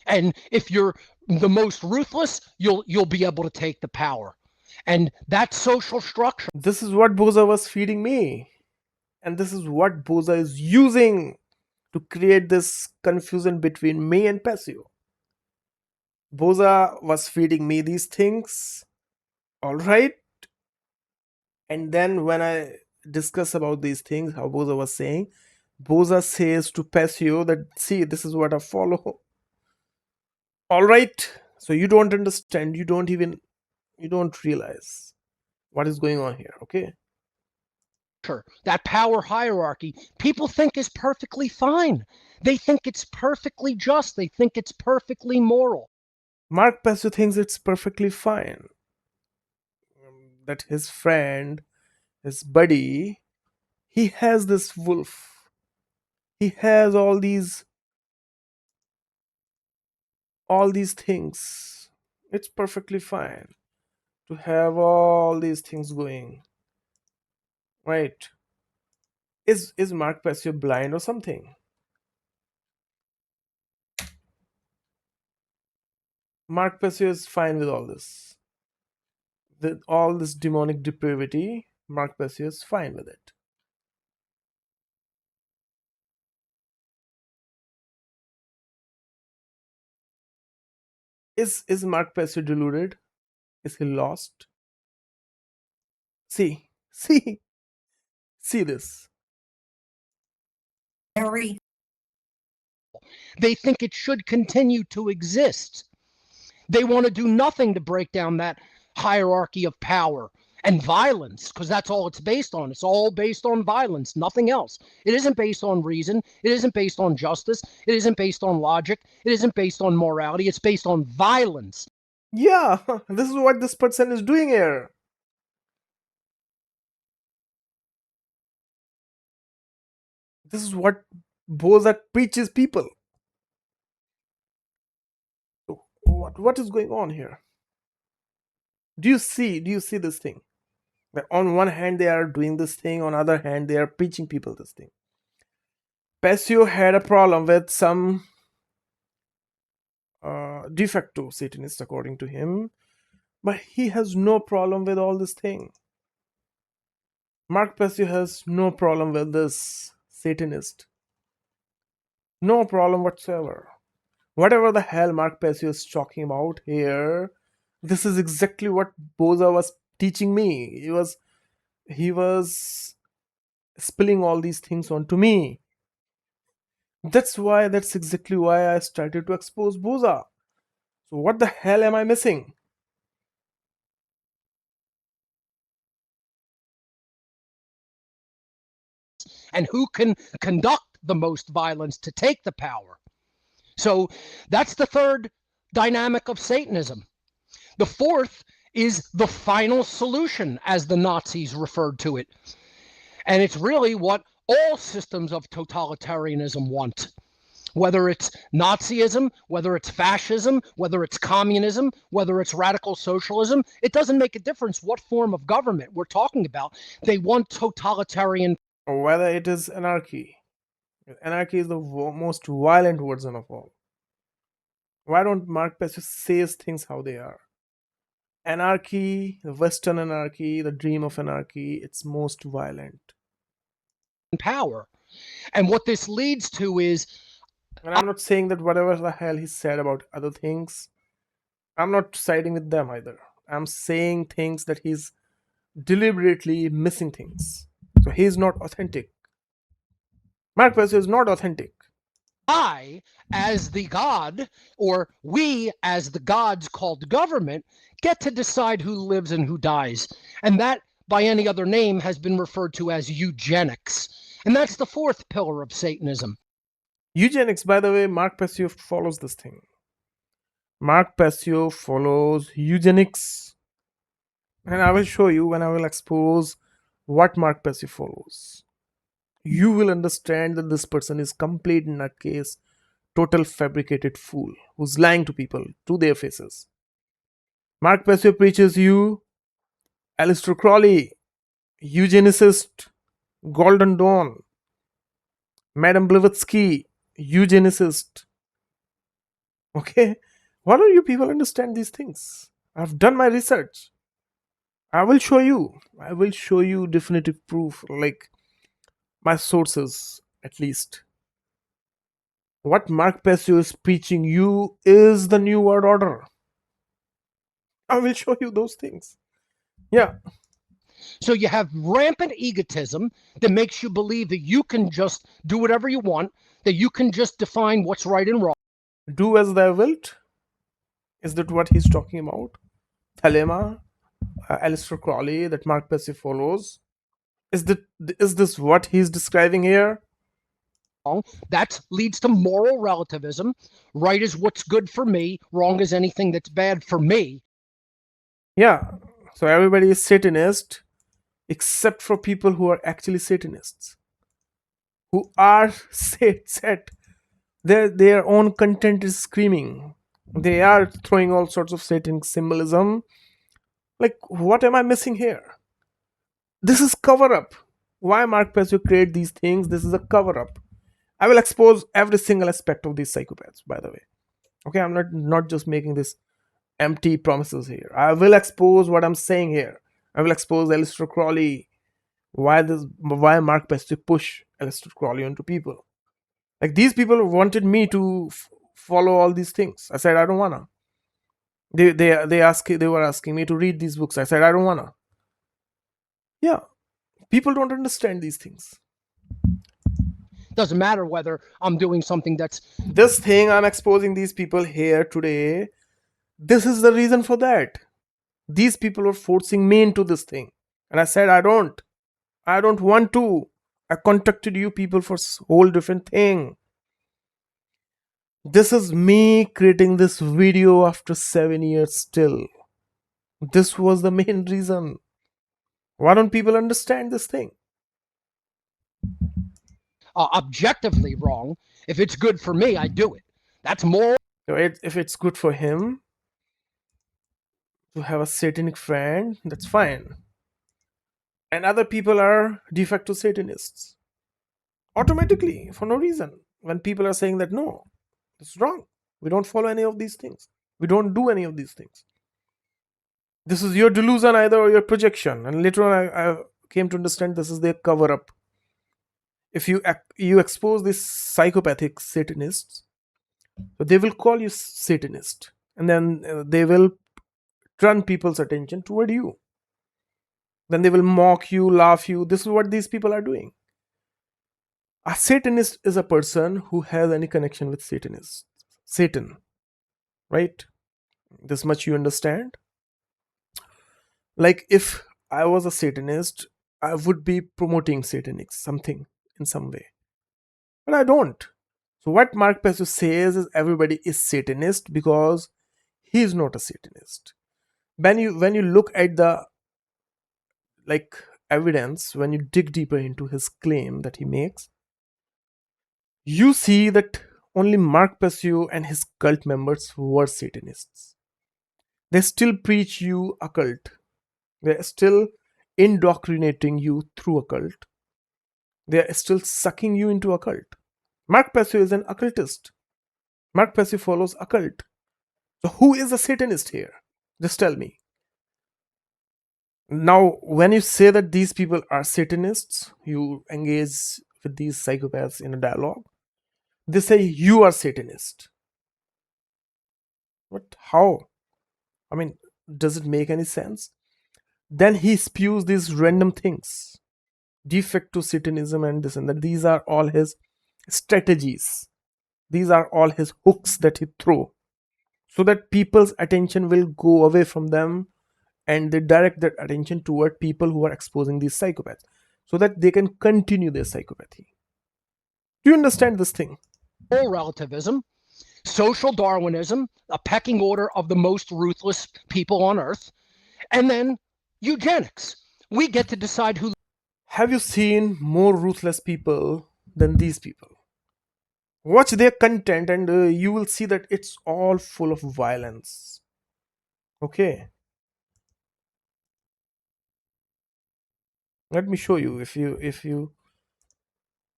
and if you're the most ruthless, you'll be able to take the power, and that social structure.
This is what Boza was feeding me, and this is what Boza is using to create this confusion between me and Passio. Boza was feeding me these things, all right, and then when I discuss about these things, how Boza was saying, Boza says to Passio that, see, this is what I follow. All right, so you don't understand, you don't realize what is going on here, okay?
That power hierarchy, people think is perfectly fine. They think it's perfectly just. They think it's perfectly moral.
Mark Passio thinks it's perfectly fine that his friend, his buddy, he has this wolf. He has all these things. It's perfectly fine to have all these things going. Right? Is Mark Passio blind or something? Mark Passio is fine with all this. With all this demonic depravity, Mark Passio is fine with it. Is Mark Passio deluded? Is he lost? See, see this.
They think it should continue to exist. They want to do nothing to break down that hierarchy of power and violence, because that's all it's based on. It's all based on violence, nothing else. It isn't based on reason. It isn't based on justice. It isn't based on logic. It isn't based on morality. It's based on violence.
Yeah, this is what this person is doing here. This is what Boza preaches people. What is going on here? Do you see this thing? That on one hand they are doing this thing, on other hand they are preaching people this thing. Passio had a problem with some de facto Satanist according to him, but he has no problem with all this thing. Mark Passio has no problem with this Satanist. No problem whatsoever. Whatever the hell Mark Passio is talking about here, this is exactly what Boza was teaching me. He was spilling all these things onto me. That's exactly why I started to expose Boza. So what the hell am I missing?
And who can conduct the most violence to take the power? So that's the third dynamic of Satanism. The fourth is the final solution, as the Nazis referred to it. And it's really what all systems of totalitarianism want. Whether it's Nazism, whether it's fascism, whether it's communism, whether it's radical socialism, it doesn't make a difference what form of government we're talking about. They want totalitarian.
Or whether it is anarchy. Anarchy is the most violent version of all. Why don't Mark Passio says things how they are? Anarchy, the Western anarchy, the dream of anarchy, it's most violent.
Power. And what this leads to is.
And I'm not saying that whatever the hell he said about other things, I'm not siding with them either. I'm saying things that he's deliberately missing things. So he is not authentic. Mark Passio is not authentic.
I, as the God, or we, as the gods called government, get to decide who lives and who dies. And that, by any other name, has been referred to as eugenics. And that's the fourth pillar of Satanism.
Eugenics, by the way, Mark Passio follows this thing. Mark Passio follows eugenics. And I will show you when I will expose what Mark Passio follows. You will understand that this person is complete nutcase, total fabricated fool who's lying to people to their faces. Mark Passio preaches you Aleister Crowley, eugenicist, Golden Dawn, Madame Blavatsky, eugenicist. Okay? Why don't you people understand these things? I've done my research. I will show you. I will show you definitive proof, like my sources at least. What Mark Passio is preaching you is the New World Order. I will show you those things. Yeah.
So you have rampant egotism that makes you believe that you can just do whatever you want, that you can just define what's right and wrong.
Do as thou wilt. Is that what he's talking about? Thelema, Aleister Crowley, that Mark Passio follows. Is this what he's describing here?
That leads to moral relativism. Right is what's good for me, wrong is anything that's bad for me.
Yeah. So everybody is Satanist except for people who are actually Satanists. Who are set. Their own content is screaming. They are throwing all sorts of satanic symbolism. Like, what am I missing here? This is cover up. Why Mark Passio create these things? This is a cover up. I will expose every single aspect of these psychopaths, by the way. Okay, I'm not just making this empty promises here. I will expose what I'm saying here. I will expose Aleister Crowley. Why Mark Passio push Aleister Crowley onto people. Like, these people wanted me to follow all these things. I said I don't wanna. They were asking me to read these books. I said I don't wanna. Yeah, people don't understand these things.
Doesn't matter whether I'm doing something that's
This thing I'm exposing these people here today. This is the reason for that. These people are forcing me into this thing, and I said I don't want to. I contacted you people for a whole different thing. This is me creating this video after 7 years still. This was the main reason. Why don't people understand this thing?
objectively wrong. If it's good for me, I do it. That's moral.
So if it's good for him to have a satanic friend, that's fine. And other people are de facto Satanists. Automatically, for no reason. When people are saying that, no, it's wrong. We don't follow any of these things. We don't do any of these things. This is your delusion either or your projection. And later on, I came to understand this is their cover up. If you expose these psychopathic Satanists, so they will call you Satanist. And then they will turn people's attention toward you. Then they will mock you, laugh you. This is what these people are doing. A Satanist is a person who has any connection with Satan, right? This much you understand? Like, if I was a Satanist, I would be promoting satanics, something in some way. But I don't. So what Mark Passio says is everybody is Satanist because he is not a Satanist. When you look at the evidence, when you dig deeper into his claim that he makes, you see that only Mark Passio and his cult members were Satanists. They still preach you a cult. They're still indoctrinating you through a cult. They're still sucking you into a cult. Mark Passio is an occultist. Mark Passio follows a cult. So who is a Satanist here? Just tell me. Now, when you say that these people are Satanists, you engage with these psychopaths in a dialogue. They say you are Satanist. What? How? I mean, does it make any sense? then he spews these random things, de facto Satanism and this and that. These are all his strategies. These are all his hooks that he throws, so that people's attention will go away from them and they direct their attention toward people who are exposing these psychopaths, so that they can continue their psychopathy. Do you understand this thing?
Full relativism, social Darwinism, a pecking order of the most ruthless people on earth, and then eugenics. We get to decide who.
Have you seen more ruthless people than these people? Watch their content and you will see that it's all full of violence. Okay. Let me show you, if you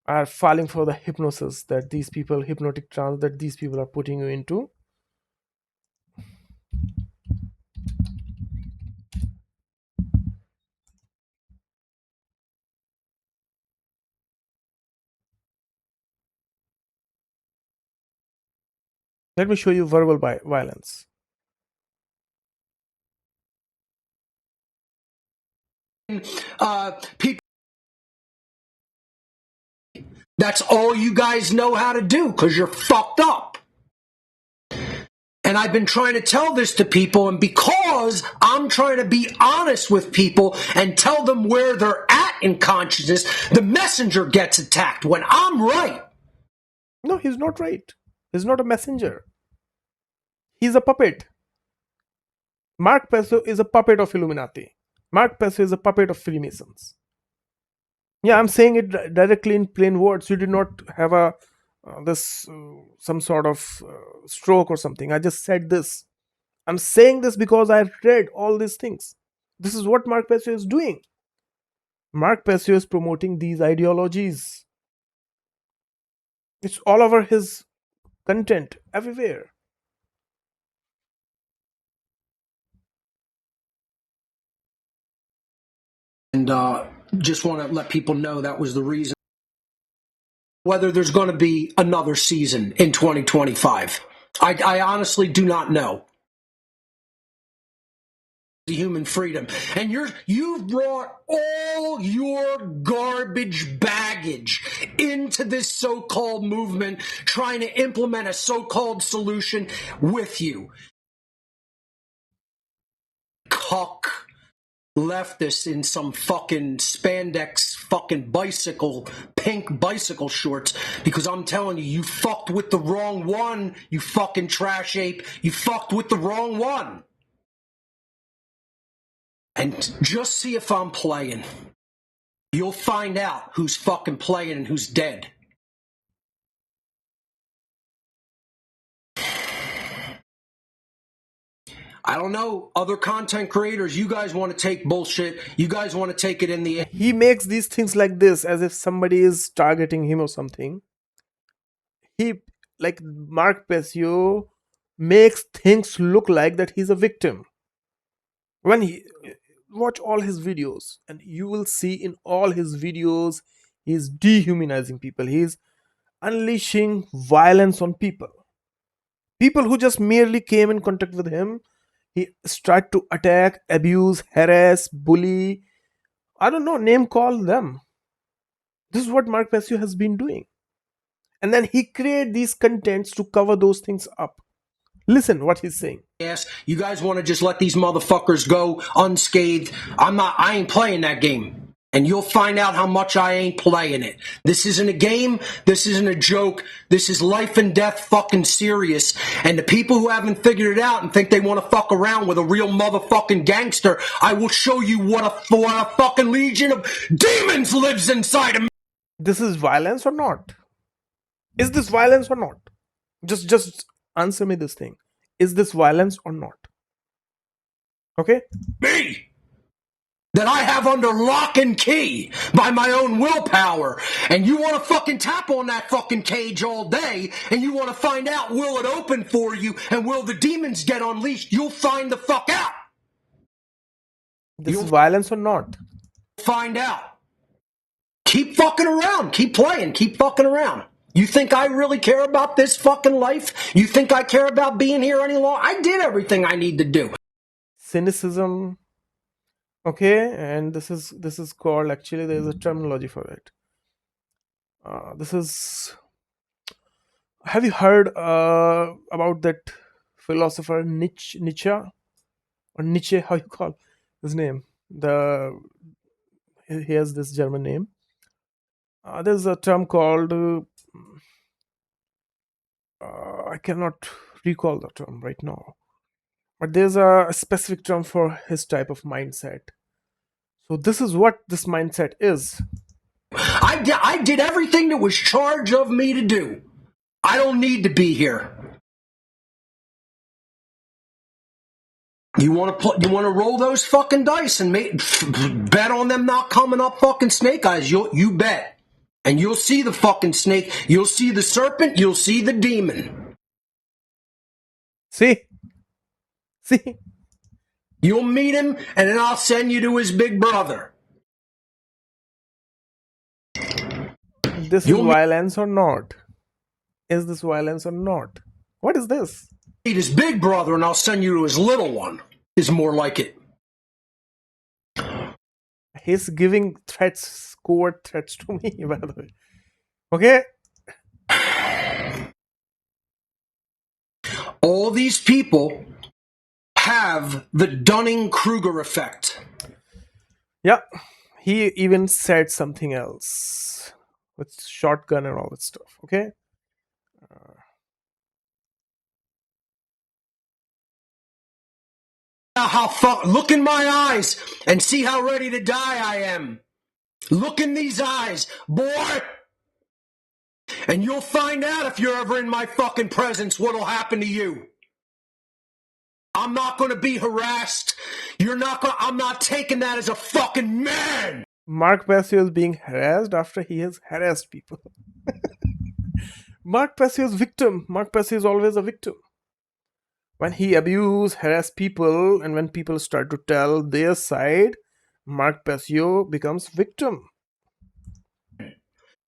are falling for the hypnosis that these people, hypnotic trance that these people are putting you into. Let me show you verbal violence.
People. That's all you guys know how to do because you're fucked up. And I've been trying to tell this to people, and because I'm trying to be honest with people and tell them where they're at in consciousness, the messenger gets attacked when I'm right.
No, he's not right. He's not a messenger. He's a puppet. Mark Pesso is a puppet of Illuminati. Mark Pesso is a puppet of Freemasons. Yeah, I'm saying it directly in plain words. You did not have some sort of stroke or something. I just said this. I'm saying this because I read all these things. This is what Mark Pesso is doing. Mark Pesso is promoting these ideologies. It's all over his content, everywhere.
And just want to let people know that was the reason. Whether there's going to be another season in 2025, I honestly do not know. The human freedom, and you've brought all your garbage baggage into this so-called movement, trying to implement a so-called solution with you. Cuck leftists in some fucking spandex fucking pink bicycle shorts, because I'm telling you, you fucked with the wrong one, you fucking trash ape. You fucked with the wrong one. And just see if I'm playing. You'll find out who's fucking playing and who's dead. I don't know, other content creators, you guys want to take bullshit. You guys want to take it in the air.
He makes these things like this as if somebody is targeting him or something. He, like Mark Pesso, makes things look like that he's a victim. When he watch all his videos, and you will see in all his videos, he's dehumanizing people. He's unleashing violence on people. People who just merely came in contact with him, he tried to attack, abuse, harass, bully. I don't know, name call them. This is what Mark Pesso has been doing. And then he create these contents to cover those things up. Listen what he's saying.
Yes, you guys want to just let these motherfuckers go unscathed. I ain't playing that game. And you'll find out how much I ain't playing it. This isn't a game. This isn't a joke. This is life and death fucking serious. And the people who haven't figured it out and think they want to fuck around with a real motherfucking gangster, I will show you what a fucking legion of demons lives inside of me.
This is violence or not? Is this violence or not? Just answer me this thing. Is this violence or not? Okay?
Me! That I have under lock and key by my own willpower. And you want to fucking tap on that fucking cage all day, and you want to find out, will it open for you, and will the demons get unleashed? You'll find the fuck out.
This is violence or not?
Find out. Keep fucking around. Keep playing. Keep fucking around. You think I really care about this fucking life? You think I care about being here any longer? I did everything I need to do.
Cynicism, Okay, and this is called, actually there is a terminology for it. This is, have you heard about that philosopher Nietzsche, how you call his name? The He has this German name. There's a term called I cannot recall the term right now, but there's a specific term for his type of mindset. So this is what this mindset is.
I did everything that was charged of me to do. I don't need to be here. You want to roll those fucking dice and bet on them not coming up fucking snake eyes. You bet. And you'll see the fucking snake. You'll see the serpent. You'll see the demon.
See? See?
You'll meet him, and then I'll send you to his big brother.
This is violence or not? Is this violence or not? What is this?
Meet his big brother, and I'll send you to his little one. Is more like it.
He's giving threats, covert threats to me, by the way. Okay?
All these people have the Dunning-Kruger effect.
Yeah. He even said something else with shotgun and all that stuff. Okay?
Look in my eyes and see how ready to die I am. Look in these eyes, boy. And you'll find out if you're ever in my fucking presence what'll happen to you. I'm not going to be harassed. I'm not taking that as a fucking man.
Mark Passio is being harassed after he has harassed people. Mark Passio is victim. Mark Passio is always a victim. When he abuse, harass people, and when people start to tell their side, Mark Passio becomes victim.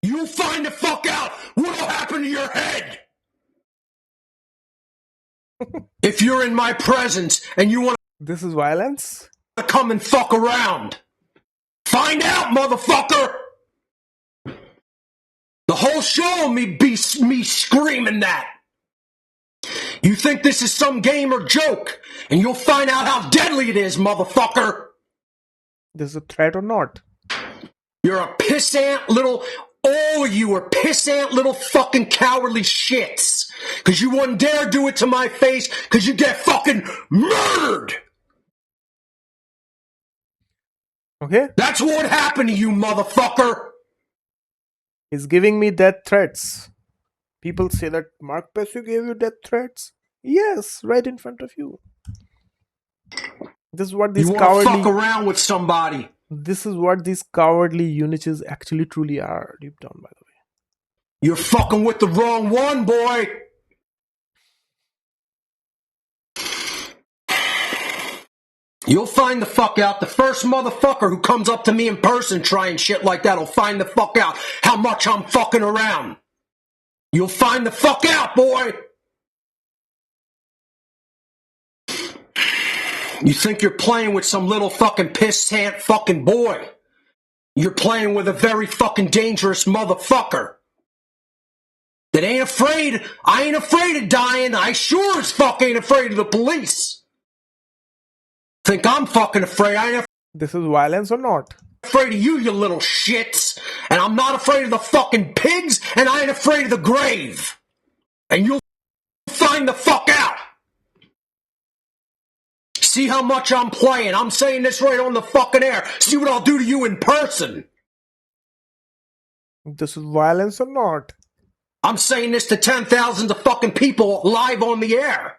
You'll find the fuck out what'll happen to your head. If you're in my presence and you want
This is violence.
to come and fuck around, find out, motherfucker. The whole show will be me screaming that. You think this is some game or joke, and you'll find out how deadly it is, motherfucker.
This is a threat or not?
You're a pissant little... All of you are pissant little fucking cowardly shits. Because you wouldn't dare do it to my face, because you get fucking murdered.
Okay?
That's what happened to you, motherfucker.
He's giving me death threats. People say that Mark Passio gave you death threats. Yes, right in front of you. This is what these
You want to
cowardly...
fuck around with somebody.
This is what these cowardly uniches actually truly are, deep down, by the way.
You're fucking with the wrong one, boy. You'll find the fuck out. The first motherfucker who comes up to me in person trying shit like that will find the fuck out how much I'm fucking around. You'll find the fuck out, boy. You think you're playing with some little fucking pissant fucking boy. You're playing with a very fucking dangerous motherfucker. That ain't afraid. I ain't afraid of dying. I sure as fuck ain't afraid of the police. Think I'm fucking afraid. I ain't
This is violence or not?
afraid of you, you little shits. And I'm not afraid of the fucking pigs, and I ain't afraid of the grave. And you'll find the fuck out. See how much I'm playing. I'm saying this right on the fucking air. See what I'll do to you in person.
This is violence or not?
I'm saying this to 10,000 of fucking people live on the air.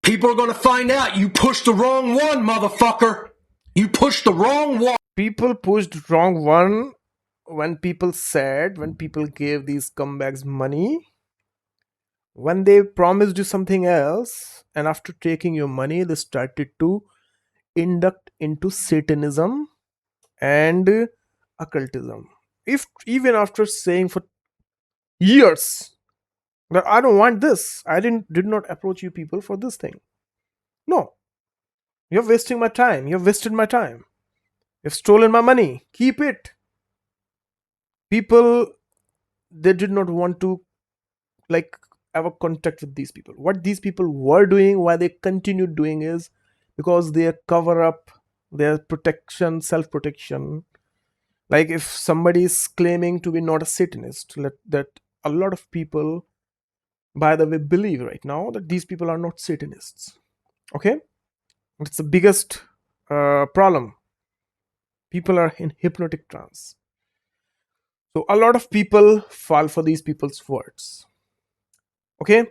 People are going to find out you pushed the wrong one, motherfucker. You pushed the wrong one.
People pushed wrong one when people gave these comebacks money. When they promised you something else, and after taking your money, they started to induct into Satanism and occultism. If even after saying for years that I don't want this, I did not approach you people for this thing. No. You're wasting my time. You've wasted my time. You've stolen my money. Keep it. People, they did not want to like have a contact with these people. What these people were doing, why they continued doing, is because they cover up their protection, self-protection. Like if somebody is claiming to be not a Satanist, that a lot of people, by the way, believe right now that these people are not Satanists. Okay, it's the biggest problem. People are in hypnotic trance. So a lot of people fall for these people's words. Okay,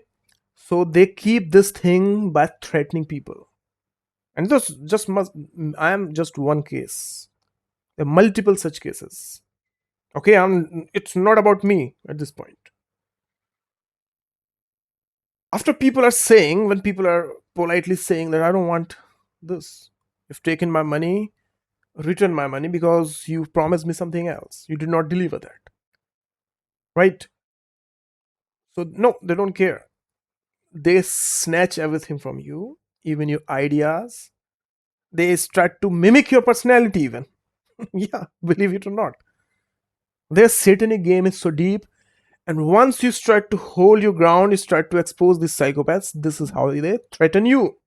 so they keep this thing by threatening people, and this just must. I am just one case. There are multiple such cases. Okay, it's not about me at this point. After people are saying, when people are politely saying that I don't want this, you've taken my money, return my money because you promised me something else. You did not deliver that. Right? So, no, they don't care. They snatch everything from you, even your ideas. They start to mimic your personality, even. Yeah, believe it or not. Their satanic game is so deep. And once you start to hold your ground, you start to expose these psychopaths. This is how they threaten you.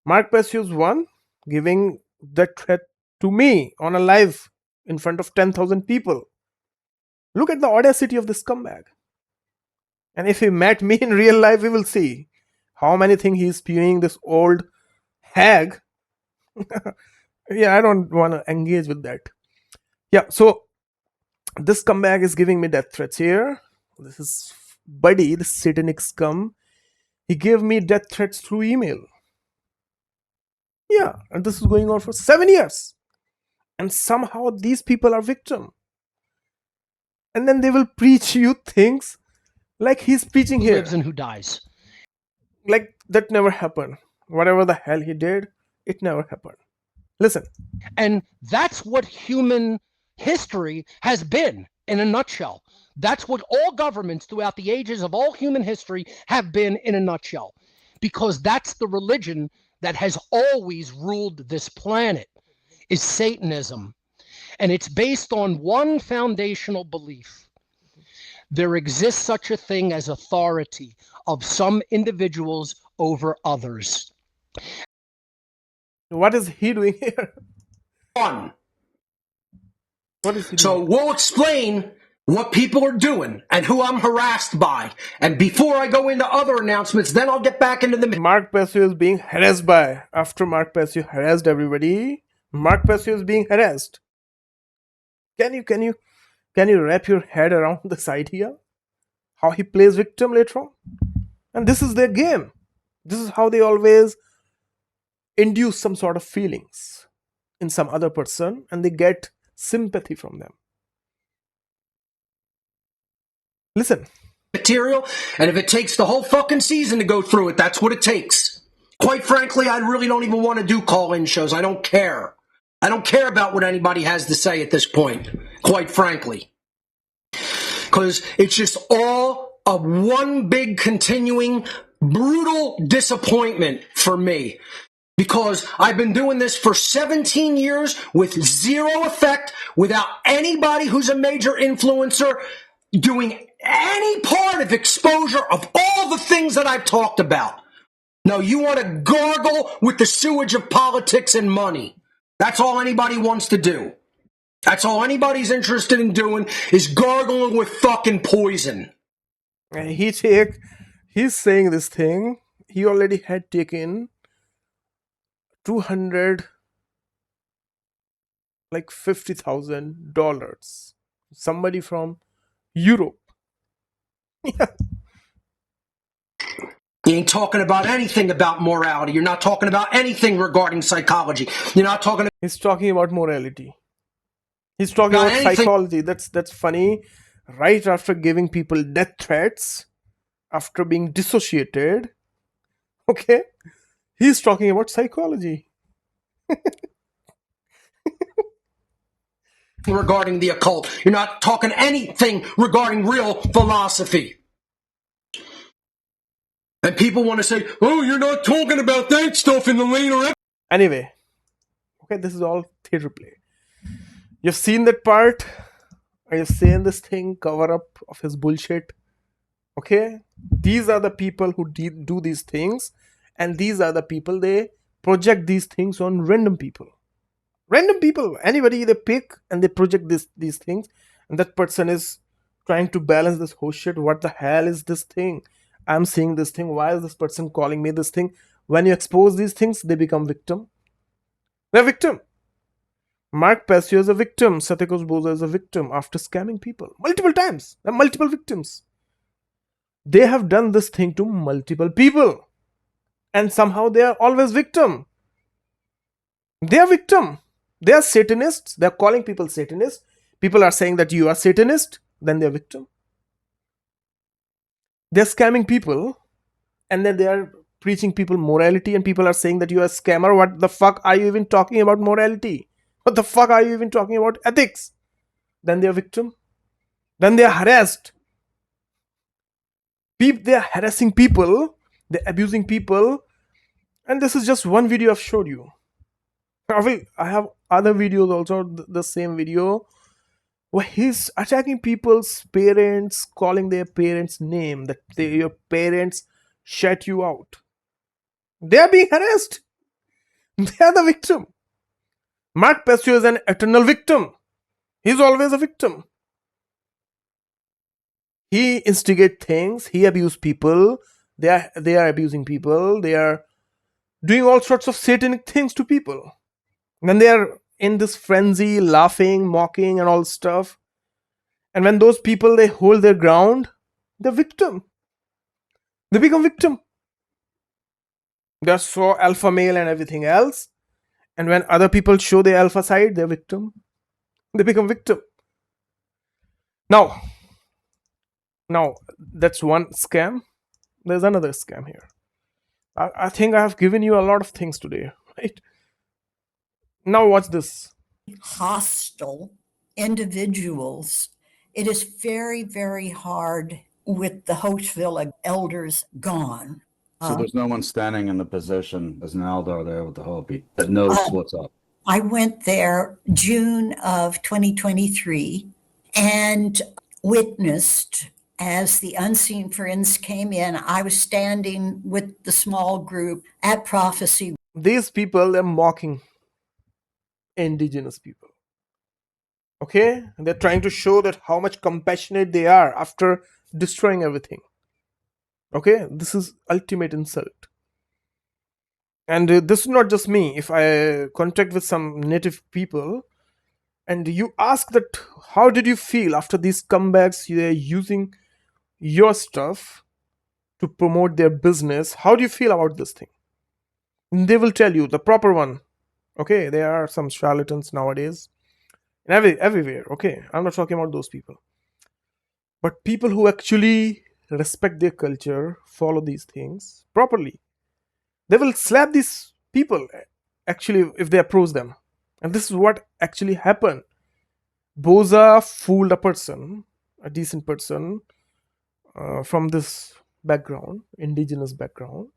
Mark Pessius one, giving that threat to me on a live in front of 10,000 people. Look at the audacity of this scumbag. And if he met me in real life, we will see how many things he is spewing, this old hag. Yeah, I don't want to engage with that. Yeah, so this scumbag is giving me death threats here. This is Buddy, the satanic scum. He gave me death threats through email. Yeah, and this is going on for 7 years. And somehow these people are victim. And then they will preach you things like he's preaching here.
Who lives and who dies.
Like that never happened. Whatever the hell he did, it never happened. Listen.
And that's what human history has been in a nutshell. That's what all governments throughout the ages of all human history have been in a nutshell. Because that's the religion that has always ruled this planet, is Satanism. And it's based on one foundational belief. There exists such a thing as authority of some individuals over others.
What is he doing here?
One.
What is he doing?
So we'll explain what people are doing and who I'm harassed by. And before I go into other announcements, then I'll get back into the...
Mark Pessius is being harassed by. After Mark Pessius harassed everybody, Mark Pessius is being harassed. Can you wrap your head around this idea? How he plays victim later on? And this is their game. This is how they always induce some sort of feelings in some other person, and they get sympathy from them. Listen.
Material, and if it takes the whole fucking season to go through it, that's what it takes. Quite frankly, I really don't even want to do call-in shows. I don't care. I don't care about what anybody has to say at this point, quite frankly. Because it's just all a one big continuing brutal disappointment for me. Because I've been doing this for 17 years with zero effect, without anybody who's a major influencer doing any part of exposure of all the things that I've talked about. No, you want to gargle with the sewage of politics and money. That's all anybody wants to do. That's all anybody's interested in doing, is gargling with fucking poison.
He's saying this thing. He already had taken 250,000 somebody from Europe. Yeah.
You ain't talking about anything about morality. You're not talking about anything regarding psychology. You're not talking.
He's talking about morality. He's talking about psychology. That's funny. Right after giving people death threats, after being dissociated, okay, he's talking about psychology.
Regarding the occult. You're not talking anything regarding real philosophy. And people want to say, oh, you're not talking about that stuff in the later episode.
Anyway, okay, this is all theater play. You've seen that part. Are you saying this thing cover up of his bullshit? Okay, these are the people who do these things, and these are the people they project these things on random people. Random people, anybody they pick, and they project these things, and that person is trying to balance this whole shit. What the hell is this thing? I'm seeing this thing. Why is this person calling me this thing? When you expose these things, they become victim. They're victim. Mark Passio is a victim. SATANIC-EXTREMIST Boza is a victim after scamming people multiple times. There are multiple victims. They have done this thing to multiple people, and somehow they are always victim. They are victim. They are Satanists. They are calling people Satanists. People are saying that you are Satanist, then they are victim. They are scamming people, and then they are preaching people morality, and people are saying that you are a scammer. What the fuck are you even talking about morality? What the fuck are you even talking about ethics? Then they are victim. Then they are harassed. They are harassing people. They're abusing people. And this is just one video I've showed you. I have other videos also, the same video, where he's attacking people's parents, calling their parents' name, that your parents shut you out. They are being harassed. They are the victim. Mark Passio is an eternal victim. He's always a victim. He instigates things. He abuses people. They are abusing people. They are doing all sorts of satanic things to people. And they are in this frenzy, laughing, mocking, and all stuff. And when those people, they hold their ground, they're victim. They become victim. They're so alpha male and everything else. And when other people show their alpha side, they're victim. They become victim. Now, that's one scam. There's another scam here. I think I have given you a lot of things today, right? Now watch this.
Hostile individuals. It is very, very hard with the Hochville elders gone.
So there's no one standing in the position as an elder there with the Hopi that knows what's up.
I went there June of 2023 and witnessed as the unseen friends came in. I was standing with the small group at Prophecy.
These people, they're mocking indigenous people. Okay? And they're trying to show that how much compassionate they are after destroying everything. Okay? This is ultimate insult. And this is not just me. If I contact with some native people and you ask that, how did you feel after these comebacks? They're using your stuff to promote their business. How do you feel about this thing? And they will tell you the proper one. Okay, there are some charlatans nowadays, and everywhere. Okay, I'm not talking about those people, but people who actually respect their culture, follow these things properly. They will slap these people actually if they approach them, and this is what actually happened. Boza fooled a person, a decent person, from this background, indigenous background,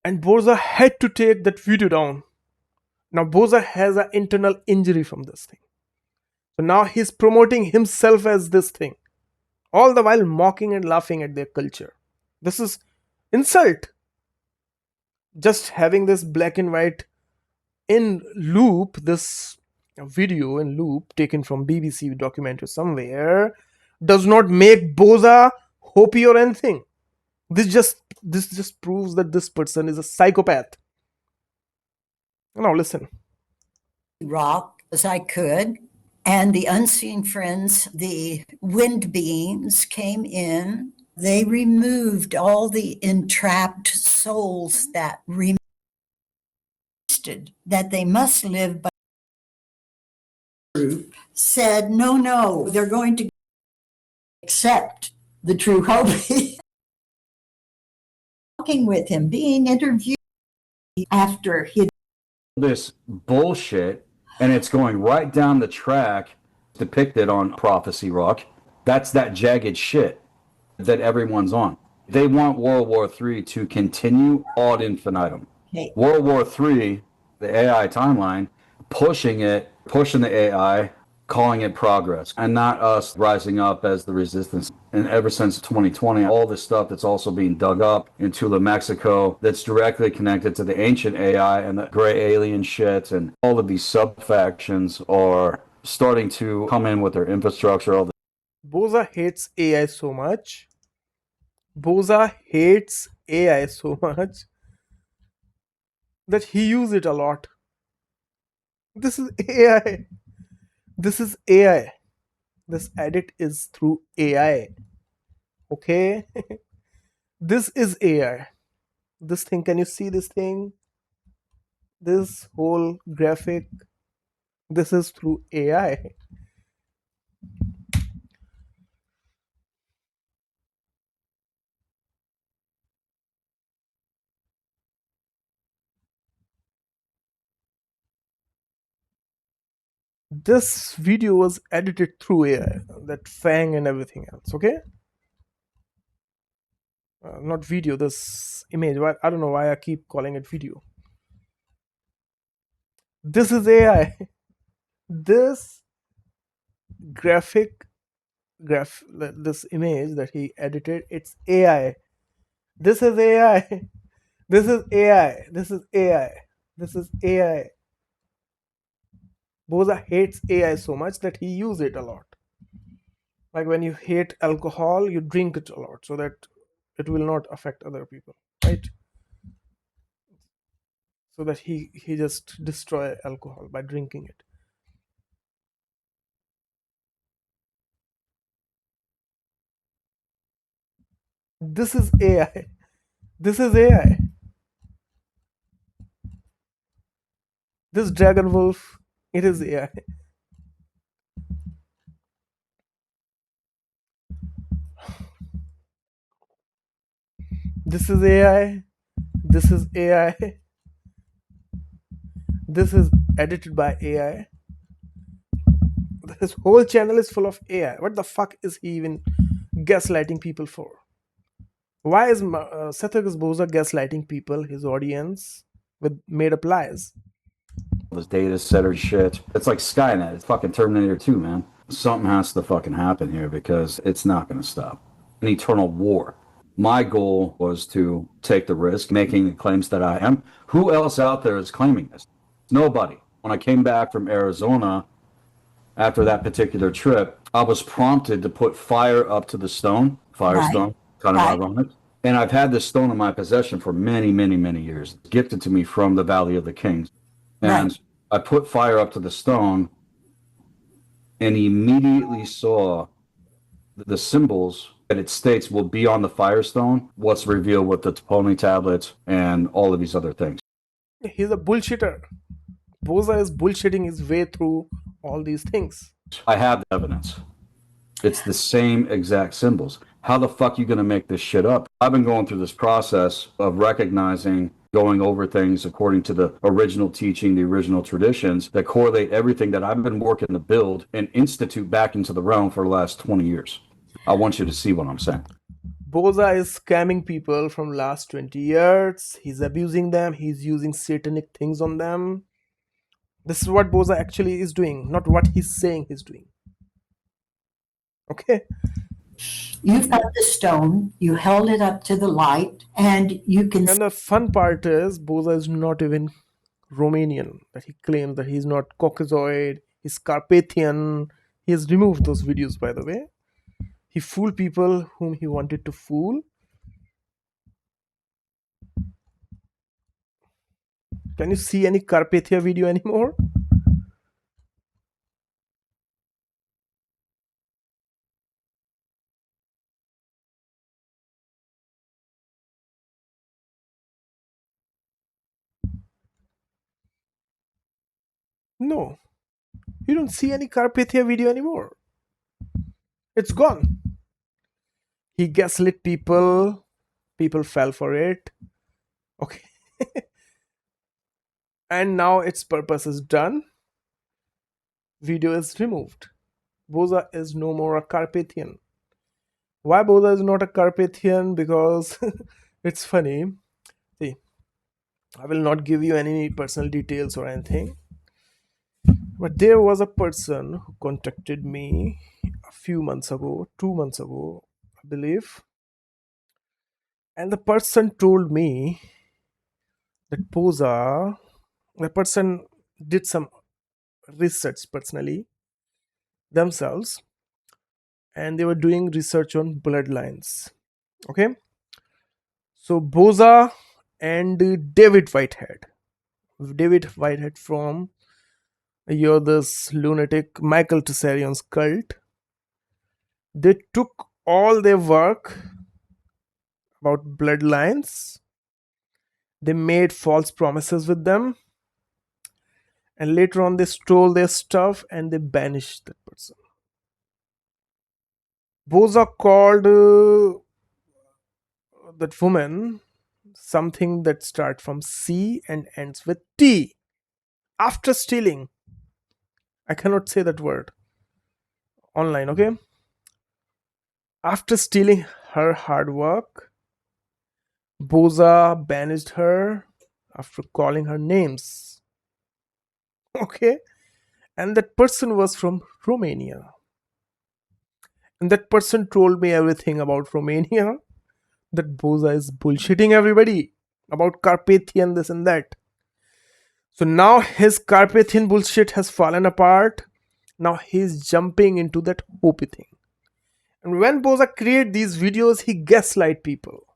and Boza had to take that video down. Now Boza has an internal injury from this thing. So now he's promoting himself as this thing, all the while mocking and laughing at their culture. This is insult. Just having this black and white in loop, this video in loop taken from BBC documentary somewhere, does not make Boza Hopi or anything. This just proves that this person is a psychopath. Now listen.
Rock as I could, and the unseen friends, the wind beings came in. They removed all the entrapped souls that remained, that they must live by. Group said, no, they're going to accept the true Hopi. Talking with him, being interviewed after he.
This bullshit, and it's going right down the track depicted on Prophecy Rock. That's that jagged shit that everyone's on. They want World War III to continue ad infinitum.
Okay.
World War III, the AI timeline, pushing the AI, calling it progress, and not us rising up as the resistance. And ever since 2020, all this stuff that's also being dug up in Tula, Mexico, that's directly connected to the ancient AI and the gray alien shit, and all of these sub factions are starting to come in with their infrastructure. All
Boza hates AI so much. Boza hates AI so much that he uses it a lot. This is AI. This is AI. This edit is through AI. Okay? This is AI. This thing, can you see this thing? This whole graphic, this is through AI. This video was edited through AI, that Fang and everything else, okay? Not video, this image. I don't know why I keep calling it video. This is AI. This this image that he edited, it's AI. This is AI. This is AI. This is AI. This is AI. Boza hates AI so much that he uses it a lot. Like when you hate alcohol, you drink it a lot so that it will not affect other people, right? So that he just destroy alcohol by drinking it. This is AI. This is AI. This dragon wolf, it is AI. This is AI. This is AI. This is edited by AI. His whole channel is full of AI. What the fuck is he even gaslighting people for? Why is SATANIC-EXTREMIST Boza gaslighting people, his audience, with made up lies?
this data center shit. It's like Skynet. It's fucking Terminator 2, man. Something has to fucking happen here because it's not going to stop. An eternal war. My goal was to take the risk, making the claims that I am. Who else out there is claiming this? Nobody. When I came back from Arizona after that particular trip, I was prompted to put fire up to the stone, firestone, kind of
Right.
ironic. And I've had this stone in my possession for many, many, many years. It's gifted to me from the Valley of the Kings. And
Right.
I put fire up to the stone and immediately saw the symbols that it states will be on the firestone, what's revealed with the Toponi tablets and all of these other things.
He's a bullshitter. Boza is bullshitting his way through all these things.
I have the evidence. It's the same exact symbols. How the fuck are you going to make this shit up? I've been going through this process of recognizing, going over things according to the original teaching, the original traditions that correlate everything that I've been working to build and institute back into the realm for the last 20 years. I want you to see what I'm saying.
Boza is scamming people from last 20 years. He's abusing them. He's using satanic things on them. This is what Boza actually is doing, not what he's saying he's doing. Okay?
You've got the stone, you held it up to the light, and you can
And the fun part is, Boza is not even Romanian. That he claims that he's not Caucasoid, he's Carpathian. He has removed those videos, by the way. He fooled people whom he wanted to fool. Can you see any Carpathia video anymore? No. You don't see any Carpathia video anymore. It's gone. He gaslit people. People fell for it. Okay. And now its purpose is done. Video is removed. Boza is no more a Carpathian. Why Boza is not a Carpathian? Because it's funny. See, I will not give you any personal details or anything, but there was a person who contacted me a few months ago, 2 months ago, I believe, and the person told me that Boza, the person did some research personally themselves, and they were doing research on bloodlines. Okay, so Boza and David Whitehead from you're this lunatic Michael Tessarion's cult. They took all their work about bloodlines, they made false promises with them, and later on they stole their stuff and they banished that person. Boza called that woman something that starts from C and ends with T. After stealing, I cannot say that word online, okay? After stealing her hard work, Boza banished her after calling her names. Okay? And that person was from Romania. And that person told me everything about Romania. That Boza is bullshitting everybody about Carpathian, this and that. So now his Carpathian bullshit has fallen apart. Now he's jumping into that Hopi thing. And when Boza create these videos, he gaslight people.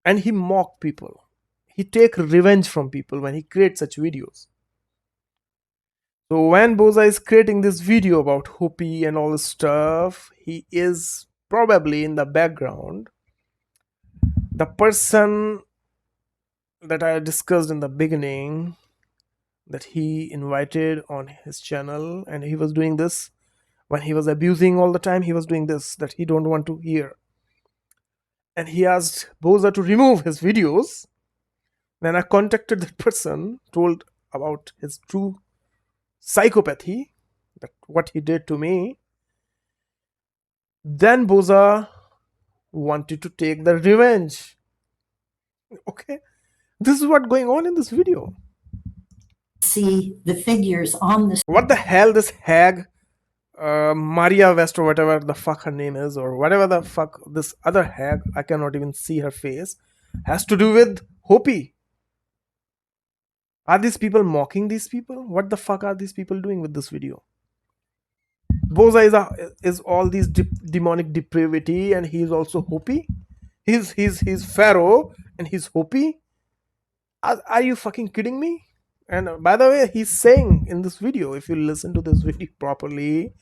And he mock people. He take revenge from people when he creates such videos. So when Boza is creating this video about Hopi and all this stuff, he is probably in the background the person that I discussed in the beginning that he invited on his channel, and he was doing this when he was abusing all the time. He was doing this that he don't want to hear, and he asked Boza to remove his videos. Then I contacted that person, told about his true psychopathy, that what he did to me. Then Boza wanted to take the revenge. Okay, this is what going on in this video.
See the figures on the
What the hell this hag Maria West or whatever the fuck her name is, or whatever the fuck this other hag, I cannot even see her face, has to do with Hopi? Are these people mocking these people? What the fuck are these people doing with this video? Boza is all these demonic depravity, and he's also Hopi. He's Pharaoh and he's Hopi. Are you fucking kidding me? And by the way, he's saying in this video, if you listen to this video properly,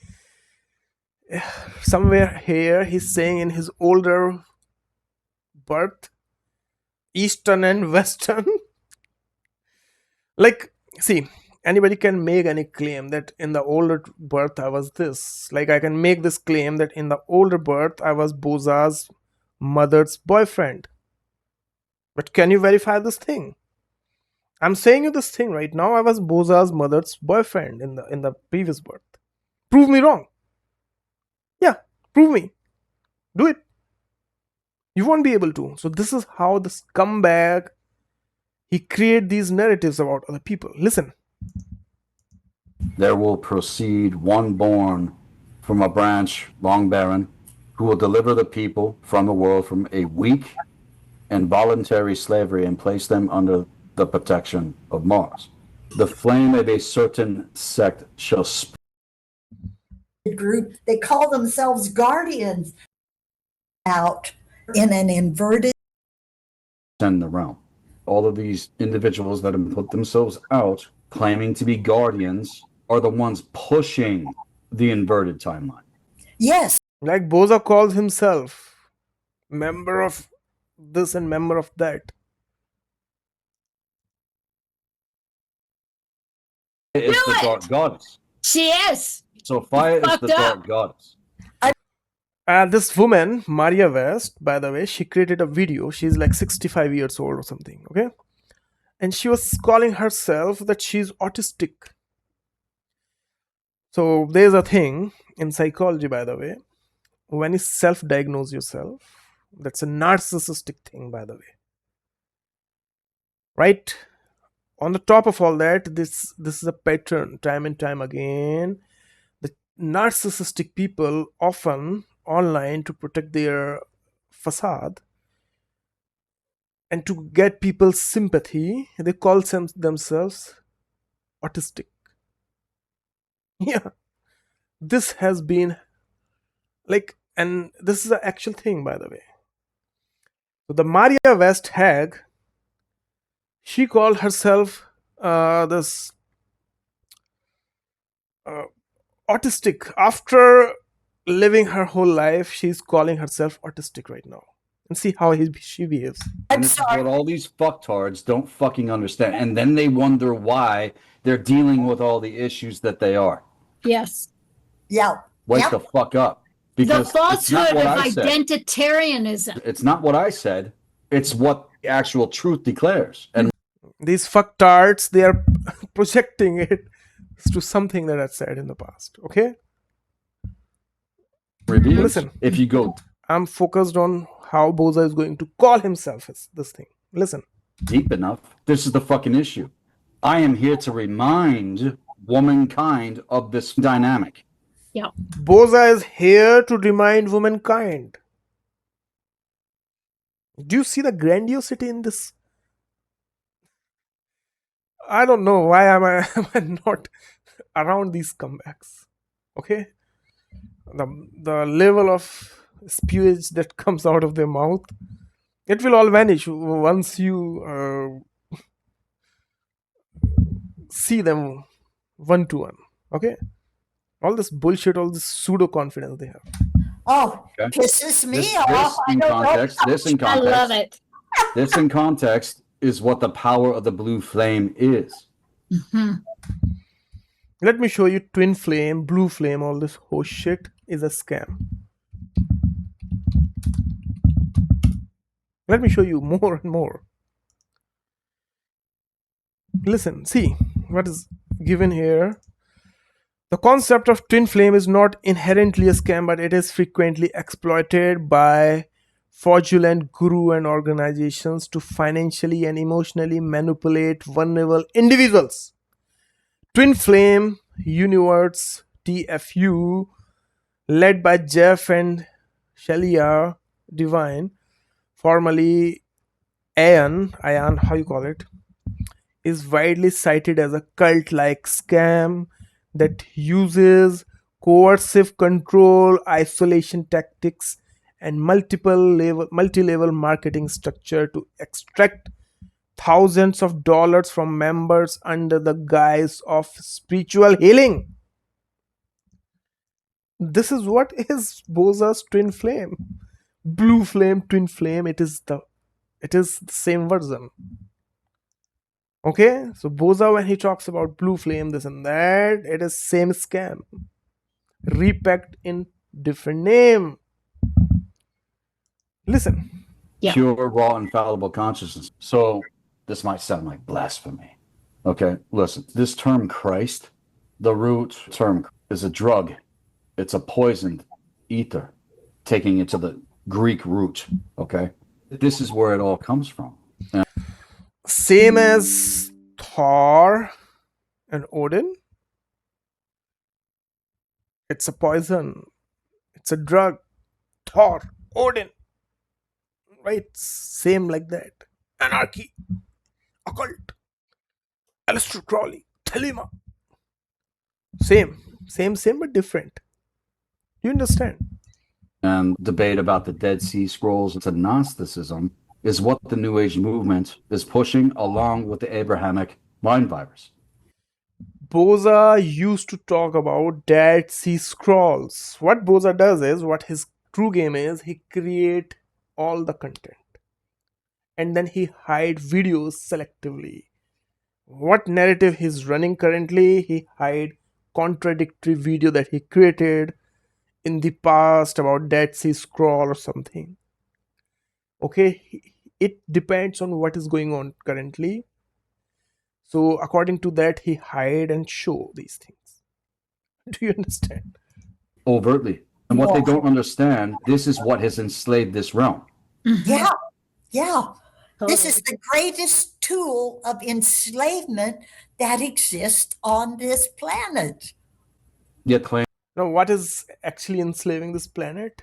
somewhere here he's saying in his older birth, Eastern and Western. Like, see, anybody can make any claim that in the older birth I was this. Like, I can make this claim that in the older birth I was Boza's mother's boyfriend. But can you verify this thing? I'm saying you this thing right now. I was Boza's mother's boyfriend in the previous birth. Prove me wrong. Yeah, prove me. Do it. You won't be able to. So this is how the scumbag, he create these narratives about other people. Listen.
There will proceed one born from a branch long barren, who will deliver the people from the world from a weak and voluntary slavery and place them under the protection of Mars. The flame of a certain sect shall spread.
group, they call themselves guardians, out in an inverted
In the realm. All of these individuals that have put themselves out claiming to be guardians are the ones pushing the inverted timeline.
yes,
Like Boza calls himself member of this and member of that.
It's
Do
the
it!
dark goddess.
She is.
So Fire is
Fucked
the dark
up.
goddess.
This woman, Maria West, by the way, she created a video. She's like 65 years old or something, okay? And she was calling herself that she's autistic. So there's a thing in psychology, by the way, when you self-diagnose yourself, that's a narcissistic thing, by the way. right? On the top of all that, this is a pattern time and time again. The narcissistic people often online to protect their facade and to get people's sympathy, they call themselves autistic. Yeah, this has been like, and this is an actual thing, by the way. So the Maria West hag, she called herself this autistic. After living her whole life, she's calling herself autistic right now. And see how she behaves.
And this is what all these fucktards don't fucking understand. And then they wonder why they're dealing with all the issues that they are.
Yes.
Yeah.
Wake
Yep.
the fuck up.
The
Because it's not
falsehood
what
of
I said.
identitarianism.
It's not what I said. It's what the actual truth declares. And
These fucktards, they are projecting it to something that I said in the past. Okay?
reveals,
Listen.
if you go
I'm focused on how Boza is going to call himself as this thing. Listen.
deep enough, this is the fucking issue. I am here to remind womankind of this dynamic.
Yeah.
Boza is here to remind womankind. Do you see the grandiosity in this? I don't know why am I not around these comebacks. Okay? The level of spewage that comes out of their mouth, it will all vanish once you see them one to one. Okay? All this bullshit, all this pseudo confidence they have.
Oh,
Okay.
pisses me
This
off. I
in
don't know.
context, this in
I love
context,
it.
this in context is what the power of the blue flame is.
Mhm.
Let me show you twin flame, blue flame, all this horse shit is a scam. Let me show you more and more. Listen, see what is given here. The concept of twin flame is not inherently a scam, but it is frequently exploited by fraudulent guru and organizations to financially and emotionally manipulate vulnerable individuals. Twin Flame Universe TFU, led by Jeff and Shelia Divine, formerly Ayan, how you call it, is widely cited as a cult-like scam that uses coercive control, isolation tactics, and multi-level marketing structure to extract thousands of dollars from members under the guise of spiritual healing. This is what is Boza's twin flame. Blue flame, twin flame, it is the same version. Okay, so Boza, when he talks about blue flame, this and that, it is same scam, repacked in different name. Listen.
Yeah.
Pure, raw, infallible consciousness. So this might sound like blasphemy. Okay, listen. This term Christ, the root term is a drug. It's a poisoned ether, taking it to the Greek root. Okay, this is where it all comes from.
Same as Thor and Odin. It's a poison. It's a drug. Thor, Odin. Right? Same like that. Anarchy. Occult. Aleister Crowley. Thelema. Same, but different. You understand?
And debate about the Dead Sea Scrolls to Gnosticism is what the New Age movement is pushing, along with the Abrahamic mind virus.
Boza used to talk about Dead Sea Scrolls. What Boza does is, what his true game is, he create all the content. And then he hide videos selectively. What narrative he's running currently, he hide contradictory video that he created in the past about Dead Sea Scroll or something. Okay, it depends on what is going on currently. So according to that, he hide and show these things. Do you understand?
Overtly. And what they don't understand, this is what has enslaved this realm.
Yeah. Yeah. This is the greatest tool of enslavement that exists on this planet.
Yet claim
Now, what is actually enslaving this planet?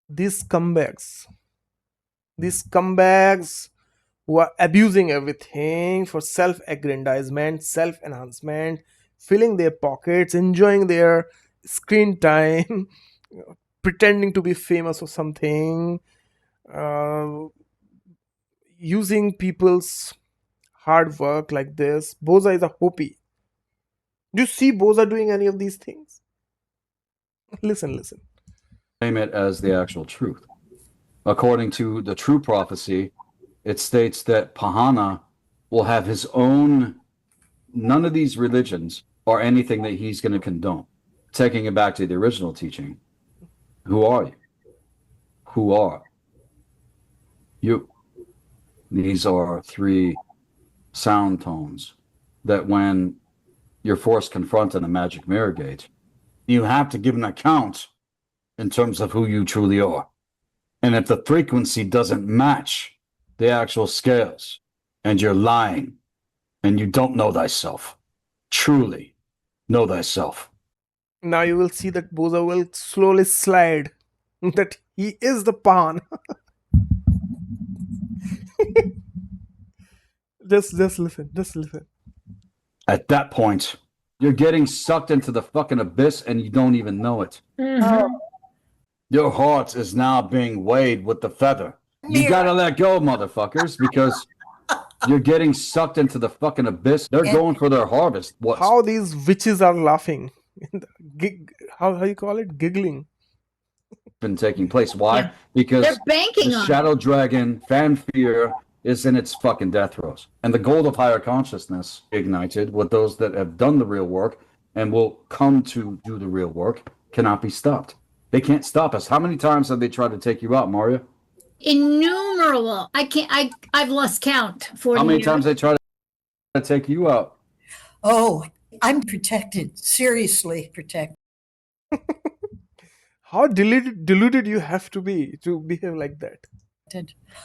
These scumbags. These scumbags who are abusing everything for self-aggrandizement, self-enhancement, filling their pockets, enjoying their screen time, pretending to be famous or something, uh, using people's hard work like this. Boza is a Hopi. Do you see Boza doing any of these things? Listen.
it as the actual truth. According to the true prophecy, it states that Pahana will have his own, none of these religions are anything that he's going to condone. Taking it back to the original teaching, who are you? Who are you? These are three sound tones that when you're forced confronted a magic mirror gate, you have to give an account in terms of who you truly are. And if the frequency doesn't match the actual scales, and you're lying, and you don't know thyself, truly know thyself.
Now you will see that Boza will slowly slide that he is the pawn. just listen.
At that point, you're getting sucked into the fucking abyss and you don't even know it.
Mhm.
Your heart is now being weighed with the feather. You gotta let go, motherfuckers, because you're getting sucked into the fucking abyss. They're going for their harvest. What's
How these witches are laughing. How you call it? Giggling.
been taking place? Why?
Yeah.
Because
They're banking
the
on it.
shadow dragon, Fanfear, is in its fucking death throes. And the gold of higher consciousness ignited with those that have done the real work and will come to do the real work cannot be stopped. They can't stop us. How many times have they tried to take you out, Maria?
Innumerable. I've lost count. 40
How many
years.
times they try to take you out?
Oh, I'm protected, seriously protected.
How deluded you have to be to behave like that?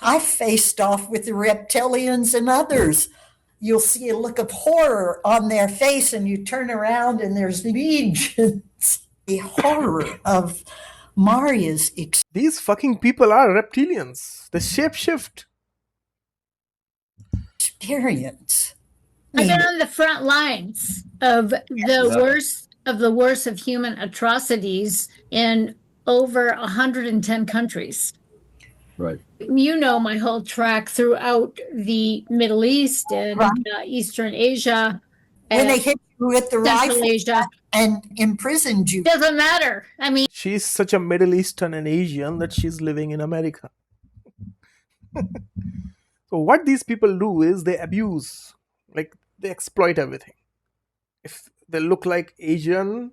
I faced off with the reptilians and others. You'll see a look of horror on their face, and you turn around and there's legions. The horror of Maria's
These fucking people are reptilians. They shapeshift.
experience.
I've been on the front lines of the worst of human atrocities in over 110 countries.
Right.
You know my whole track throughout the Middle East and Eastern Asia
When
and
they hit you with the
Central
rifle
Asia.
and imprisoned you.
Doesn't matter. I mean,
She's such a Middle Eastern and Asian that she's living in America. So what these people do is they abuse, like they exploit everything. If they look like Asian,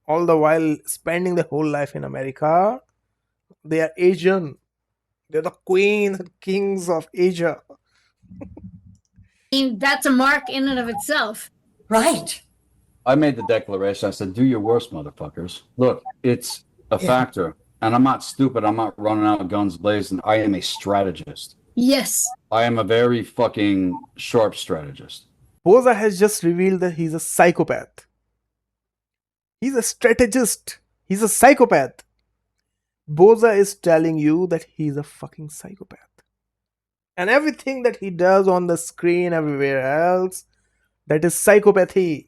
all the while spending their whole life in America, they are Asian. They're the queens and kings of Asia.
that's a mark in and of itself.
Right.
I made the declaration. I said, do your worst, motherfuckers. Look, it's a factor. And I'm not stupid. I'm not running out guns blazing. I am a strategist.
Yes.
I am a very fucking sharp strategist.
Boza has just revealed that he's a psychopath. He's a strategist. He's a psychopath. Boza is telling you that he's a fucking psychopath. And everything that he does on the screen, everywhere else, that is psychopathy.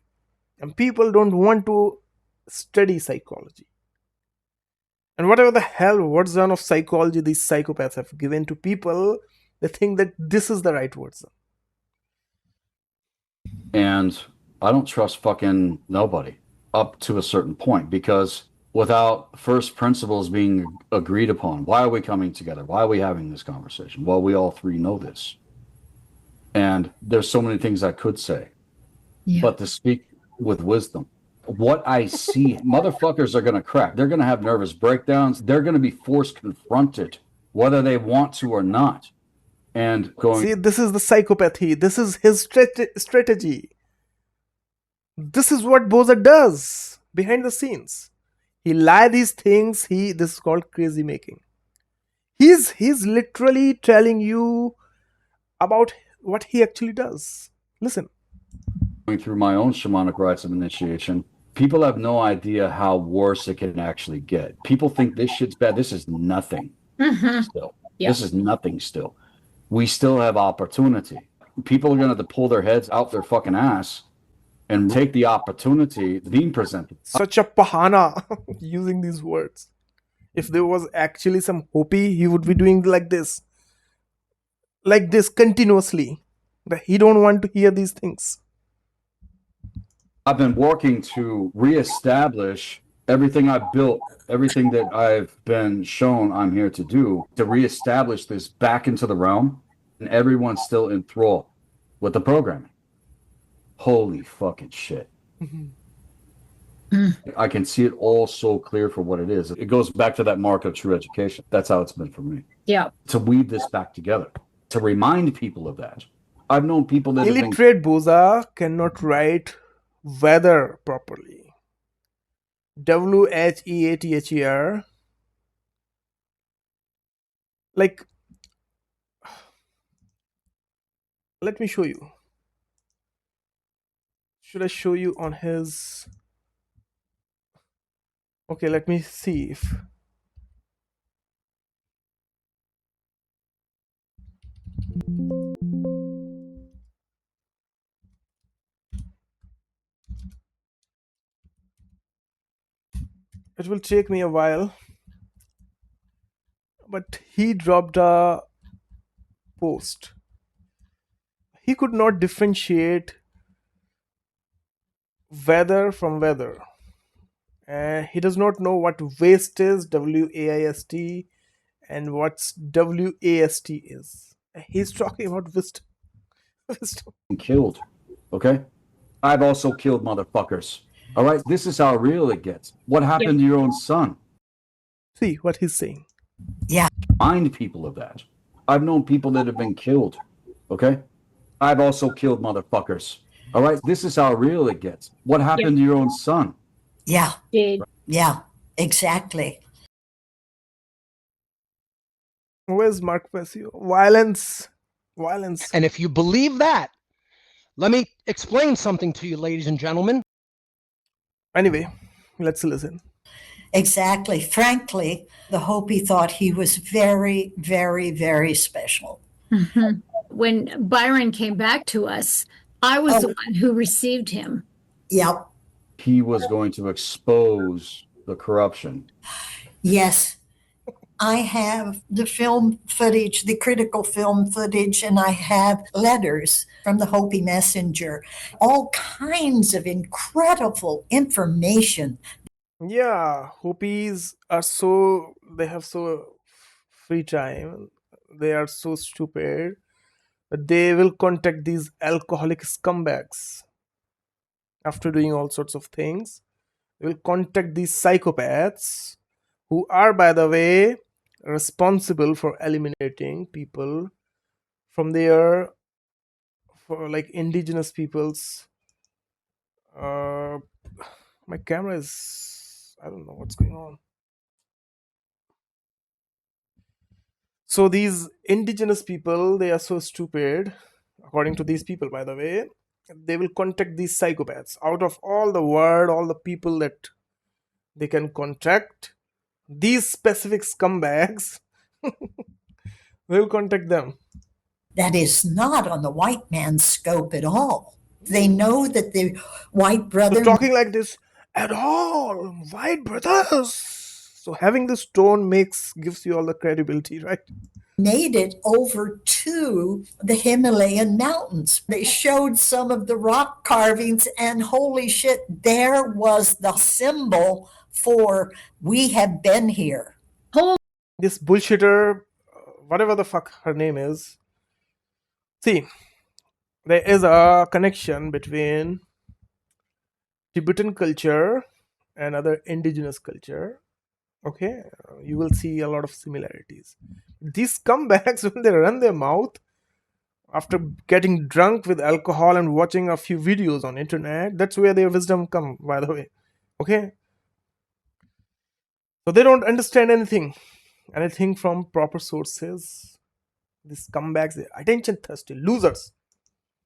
And people don't want to study psychology. And whatever the hell version of psychology these psychopaths have given to people, they think that this is the right version.
And I don't trust fucking nobody up to a certain point, because without first principles being agreed upon, why are we coming together? Why are we having this conversation? Well, we all three know this. And there's so many things I could say, but to speak with wisdom. What I see, motherfuckers are going to crack. They're going to have nervous breakdowns. They're going to be force confronted, whether they want to or not. And going,
see, this is the psychopathy. This is his strategy. This is what Boza does behind the scenes. He lie these things. This is called crazy making. He's literally telling you about what he actually does. Listen.
Going through my own shamanic rites of initiation, people have no idea how worse it can actually get. People think this shit's bad. This is nothing still.
Yeah.
This is nothing still. We still have opportunity. People are going to have to pull their heads out their fucking ass and take the opportunity being presented.
Such a pahana using these words. If there was actually some Hopi, he would be doing like this continuously. But he don't want to hear these things.
I've been working to reestablish everything I've built, everything that I've been shown I'm here to do, to reestablish this back into the realm, and everyone's still enthralled with the programming. Holy fucking shit. I can see it all so clear for what it is. It goes back to that mark of true education. That's how it's been for me.
Yeah.
To weave this back together, to remind people of that. I've known people that have been
Illiterate Boza cannot write weather properly. WHEATHER. Like, let me show you. Should I show you on his... Okay, let me see if... It will take me a while. But he dropped a post. He could not differentiate weather from weather. He does not know what waste is, WAIST, and what's WAST is. He's talking about wisdom.
killed. Okay? I've also killed motherfuckers. All right? This is how real it gets. What happened to your own son?
See what he's saying.
Yeah.
Remind people of that. I've known people that have been killed. Okay? I've also killed motherfuckers. All right? This is how real it gets. What happened to your own son?
Yeah.
Did.
Yeah. Exactly.
Where's Mark Passio? Violence.
And if you believe that, let me explain something to you, ladies and gentlemen.
Anyway, let's listen.
Exactly. Frankly, the Hopi thought he was very, very, very special.
When Byron came back to us, I was the one who received him.
Yep.
He was going to expose the corruption.
Yes. I have the film footage, the critical film footage, and I have letters from the Hopi messenger, all kinds of incredible information.
Yeah, Hopis are they have so free time. They are so stupid that they will contact these alcoholic scumbags after doing all sorts of things. They will contact these psychopaths who are, by the way, responsible for eliminating people from their, for like indigenous peoples. My camera is, I don't know what's going on. So these indigenous people, they are so stupid, according to these people, by the way. They will contact these psychopaths. Out of all the world, all the people that they can contact, these specific scumbags, they will contact them.
That is not on the white man's scope at all. They know that the white brother...
So talking like this, at all, white brothers. So having this tone gives you all the credibility, right?
made it over to the Himalayan mountains. They showed some of the rock carvings, and holy shit, there was the symbol for we have been here.
This bullshitter, whatever the fuck her name is, see, there is a connection between Tibetan culture and other indigenous culture. Okay, you will see a lot of similarities. These scumbags, when they run their mouth after getting drunk with alcohol and watching a few videos on internet, that's where their wisdom come, by the way. Okay, so they don't understand anything. anything from proper sources. These comebacks, they're attention thirsty losers.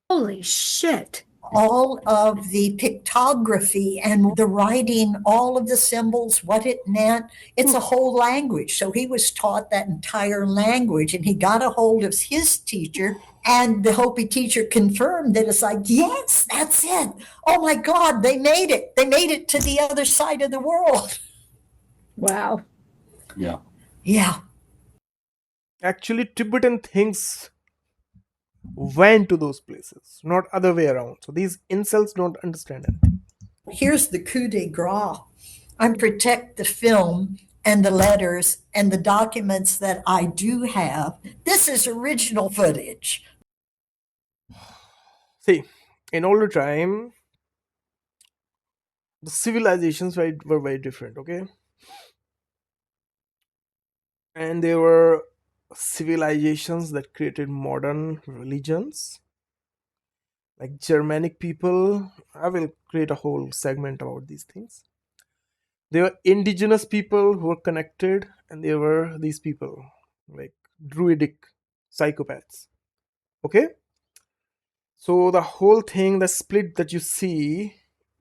Holy shit.
All of the pictography and the writing, all of the symbols, what it meant. It's a whole language. So he was taught that entire language, and he got a hold of his teacher, and the Hopi teacher confirmed that it's like, yes, that's it. Oh my God, they made it. They made it to the other side of the world.
Wow.
Yeah.
Yeah.
Actually, Tibetan things went to those places, not other way around. So these incels don't understand it.
Here's the coup de grace. I protect the film and the letters and the documents that I do have. This is original footage.
See, in older time, the civilizations were very different, okay? And there were civilizations that created modern religions, like Germanic people. I will create a whole segment about these things. There were indigenous people who were connected, and there were these people like druidic psychopaths. Okay? So the whole thing, the split that you see,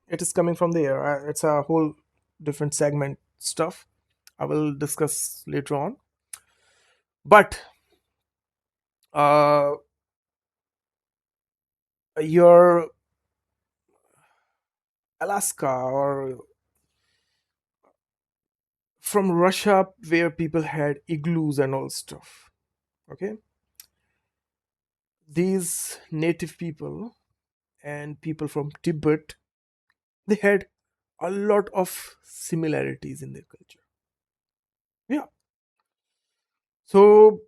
it is coming from there. It's a whole different segment stuff. I will discuss later on. But your Alaska or from Russia, where people had igloos and all stuff, okay, these native people and people from Tibet, they had a lot of similarities in their culture. Yeah. So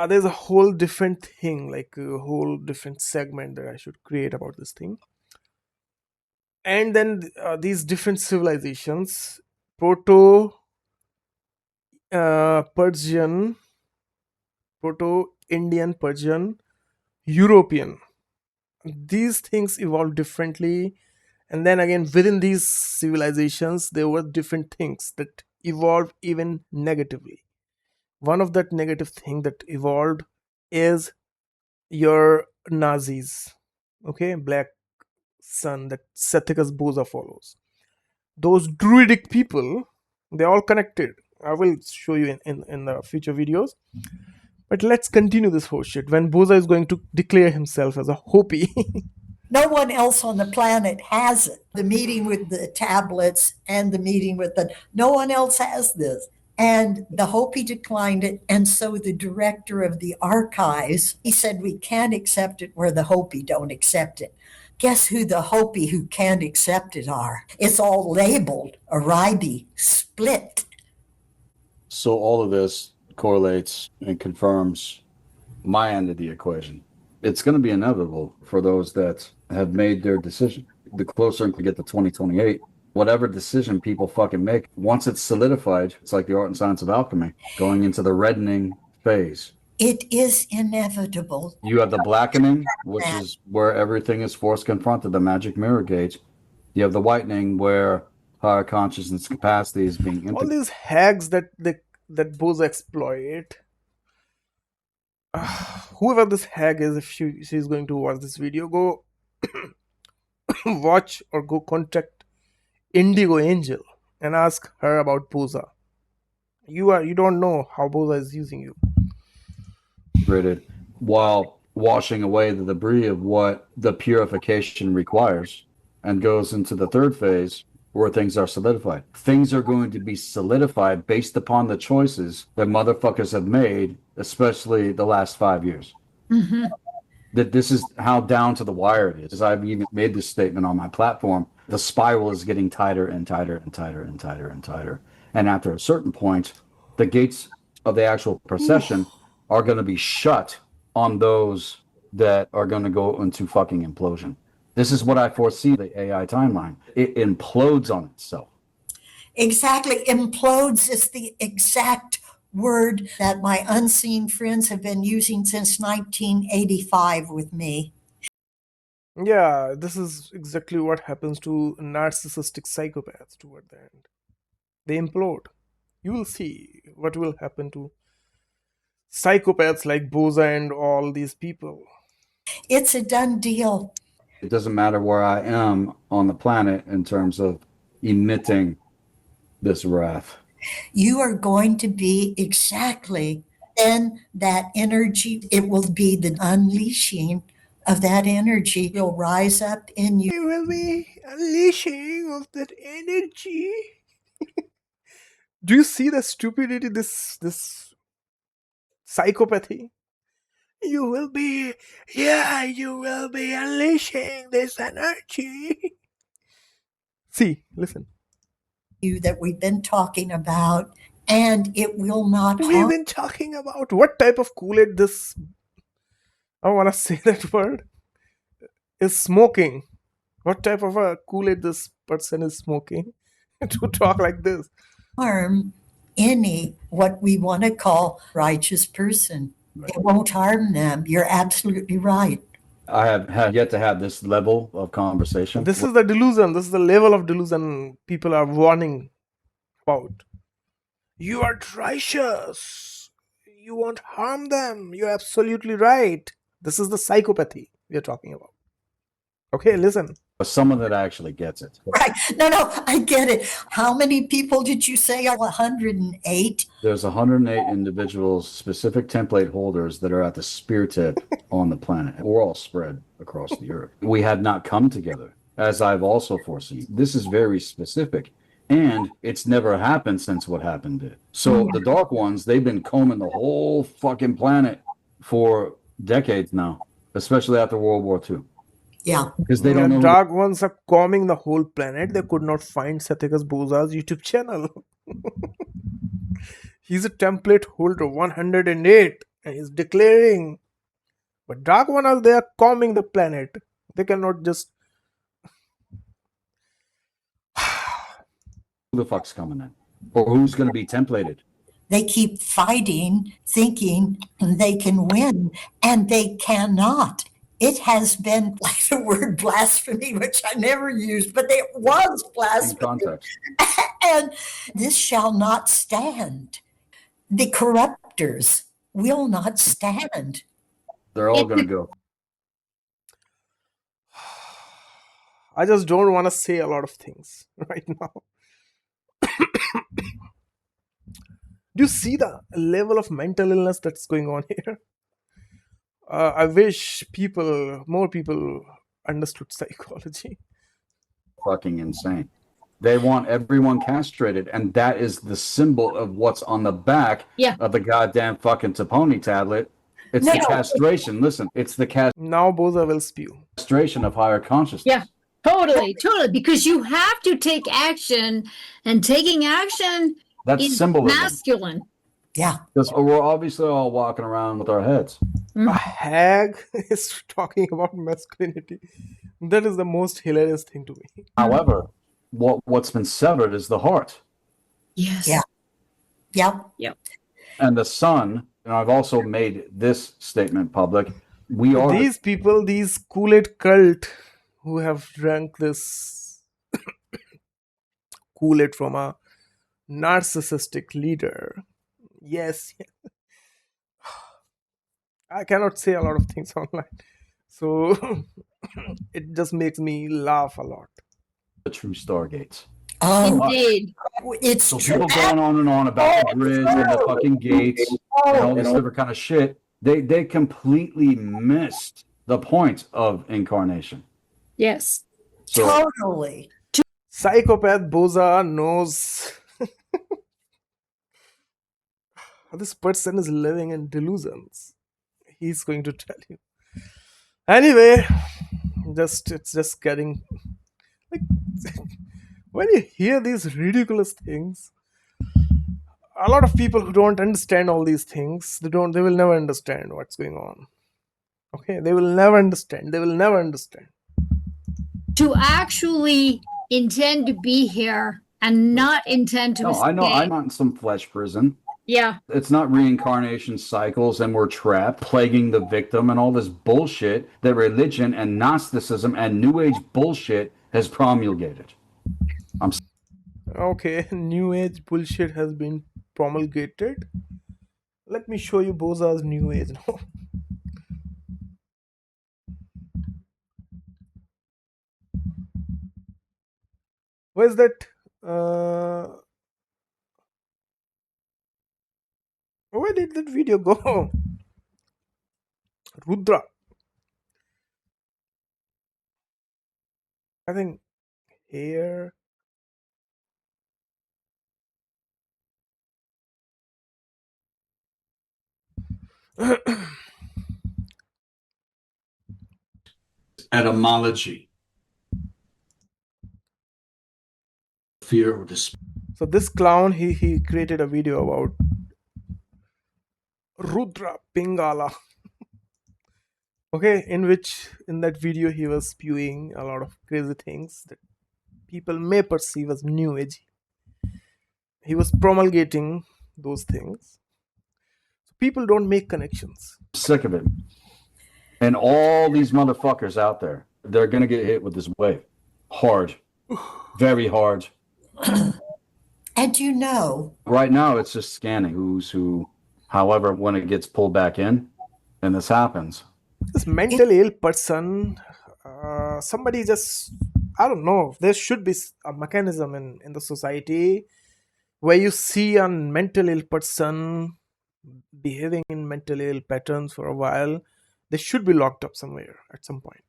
there's a whole different thing, like a whole different segment that I should create about this thing. And then these different civilizations, proto Persian, proto Indian, Persian, European, these things evolved differently. And then again, within these civilizations, there were different things that evolved even negatively. One of that negative thing that evolved is your Nazis, okay, Black Sun, that SET-hikus Boza follows. Those druidic people, they're all connected. I will show you in the future videos. But let's continue this whole shit. When Boza is going to declare himself as a Hopi.
No one else on the planet has it. The meeting with the tablets and the meeting with no one else has this. And the Hopi declined it. And so the director of the archives, he said, we can't accept it where the Hopi don't accept it. Guess who the Hopi who can't accept it are? It's all labeled Aribi, split.
So all of this correlates and confirms my end of the equation. It's going to be inevitable for those that have made their decision. The closer we get to 2028, whatever decision people fucking make, once it's solidified, it's like the art and science of alchemy, going into the reddening phase.
It is inevitable.
You have the blackening, which is where everything is force confronted, the magic mirror gauge. You have the whitening, where higher consciousness capacity is being
All
integrated.
these hacks that Boza exploit. Whoever this hag is, if she's going to watch this video, go watch or go contact Indigo Angel and ask her about Boza. You don't know how Boza is using you.
While washing away the debris of what the purification requires, and goes into the third phase where things are solidified. Things are going to be solidified based upon the choices that motherfuckers have made, especially the last 5 years.
Mm-hmm.
That this is how down to the wire it is. As I've even made this statement on my platform, the spiral is getting tighter and tighter and tighter and tighter and tighter. And after a certain point, the gates of the actual procession are going to be shut on those that are going to go into fucking implosion. This is what I foresee the AI timeline. It implodes on itself.
Exactly. Implodes is the exact word that my unseen friends have been using since 1985 with me.
Yeah, this is exactly what happens to narcissistic psychopaths toward the end. They implode. You will see what will happen to psychopaths like Boza and all these people.
It's a done deal.
It doesn't matter where I am on the planet in terms of emitting this wrath.
You are going to be exactly then that energy. It will be the unleashing of that energy. Will rise up in you.
You will be unleashing of that energy. Do you see the stupidity, this psychopathy? You will be unleashing this energy. See, listen.
You that we've been talking about, and it will not
We've
harm.
been talking about what type of Kool-Aid this, I want to say that word, is smoking. What type of a Kool-Aid this person is smoking to talk like this?
Harm any what we want to call righteous person. It won't harm them. You're absolutely right.
I have yet to have this level of conversation.
This is the delusion. This is the level of delusion people are warning about. You are righteous. You won't harm them. You're absolutely right. This is the psychopathy we are talking about. Okay, listen.
Someone that actually gets it.
Right. No, I get it. How many people did you say are 108?
There's 108 individuals, specific template holders that are at the spear tip on the planet. We're all spread across the earth. We had not come together, as I've also foreseen. This is very specific. And it's never happened since what happened did. So the Dark Ones, they've been combing the whole fucking planet for decades now, especially after World War II.
Yeah.
Because they don't know.
Dark ones are combing the whole planet. They could not find SATANIC-EXTREMIST Boza's YouTube channel. He's a template holder 108 and he's declaring. But Dark One are there combing the planet. They cannot just.
Who the fuck's coming in? Or who's going to be templated?
They keep fighting, thinking they can win, and they cannot. It has been like the word blasphemy, which I never used, but it was
In
blasphemy.
context.
And this shall not stand. The corruptors will not stand.
They're all going to go.
I just don't want to say a lot of things right now. Do you see the level of mental illness that's going on here? I wish more people understood psychology.
Fucking insane. They want everyone castrated, and that is the symbol of what's on the back of the goddamn fucking Taponi tablet. It's the castration. Listen, it's the
Now Boza will spew.
castration of higher consciousness.
Yeah, totally. Because you have to take action, and taking action
That's
is
symbolism.
masculine.
Yeah.
Because we're obviously all walking around with our heads.
A hag is talking about masculinity. That is the most hilarious thing to me.
However, what's been severed is the heart.
Yes.
Yeah. Yep.
And the sun, and I've also made this statement public, we are
These people, these Kool-Aid cult who have drank this Kool-Aid from a narcissistic leader. Yes. I cannot say a lot of things online. So it just makes me laugh a lot.
the true stargates.
Oh,
Indeed.
it's
So
true.
people going on and on about the grids and the fucking gates and all this different kind of shit, they completely missed the point of incarnation.
Yes.
So
Totally.
Psychopath Boza knows this person is living in delusions. He's going to tell you. Anyway, it's just getting like when you hear these ridiculous things, a lot of people who don't understand all these things, they will never understand what's going on. Okay, they will never understand.
To actually intend to be here and not intend to
no,
escape.
I know I'm not in some flesh prison.
Yeah.
It's not reincarnation cycles and we're trapped, plaguing the victim and all this bullshit that religion and Gnosticism and New Age bullshit has promulgated.
Okay, New Age bullshit has been promulgated. Let me show you Boza's new age now. Where's that? Where did that video go? Rudra. I think here.
Etymology. Fear or despair.
So this clown, he created a video about Rudra Pingala. Okay, in that video he was spewing a lot of crazy things that people may perceive as new age. He was promulgating those things. People don't make connections.
Sick of it. And all these motherfuckers out there, they're going to get hit with this wave. Hard. Very hard.
And you know,
Right now, it's just scanning who's who. However, when it gets pulled back in, and this happens,
This mentally ill person, somebody just, I don't know, there should be a mechanism in the society where you see a mentally ill person behaving in mentally ill patterns for a while. They should be locked up somewhere at some point.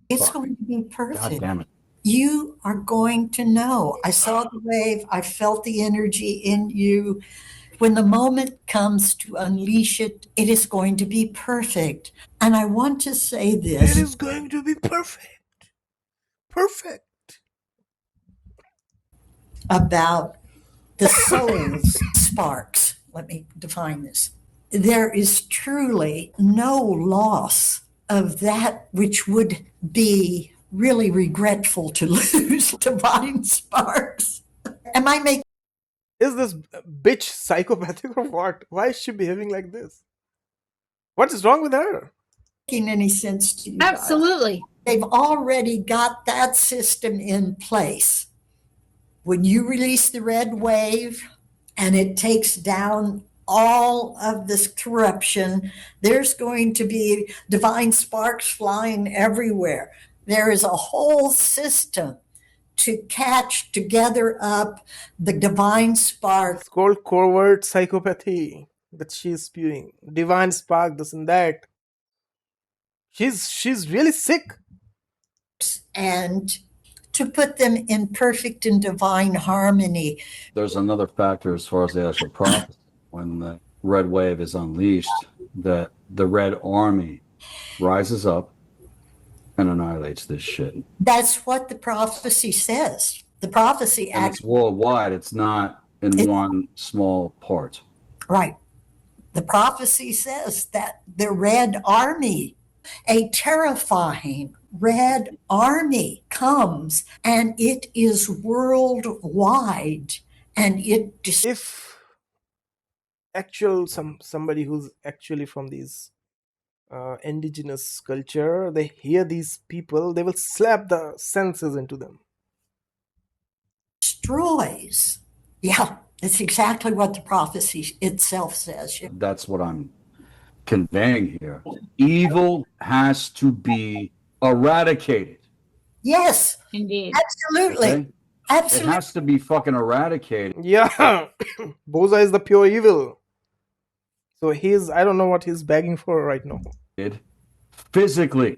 it's
Fuck.
going to be
God
perfect.
damn it.
You are going to know. I saw the wave. I felt the energy in you. When the moment comes to unleash it, it is going to be perfect. And I want to say
It
this
is going to be perfect. Perfect.
about the soul's sparks. Let me define this. There is truly no loss of that which would be really regretful to lose divine sparks. Am I making
Is this bitch psychopathic or what? Why is she behaving like this? What is wrong with her?
any sense to you guys?
Absolutely.
They've already got that system in place. When you release the red wave and it takes down all of this corruption, there's going to be divine sparks flying everywhere. There is a whole system to catch, to gather up the divine sparks
It's called covert psychopathy that she's spewing. Divine spark, this and that. She's really sick.
and to put them in perfect and divine harmony.
There's another factor as far as the actual prophecy. When the red wave is unleashed, that the red army rises up and annihilates this shit.
That's what the prophecy says. The prophecy
And it's
actually,
worldwide. It's not in one small part.
right. The prophecy says that the red army, a terrifying red army comes, and it is worldwide, and it
If somebody who's actually from these indigenous culture, they hear these people, they will slap the senses into them.
destroys. Yeah, that's exactly what the prophecy itself says.
That's what I'm conveying here. Evil has to be eradicated.
Yes,
Indeed.
absolutely.
Okay? It
Absolutely.
has to be fucking eradicated.
Yeah, Boza is the pure evil. So I don't know what he's begging for right now.
Physically.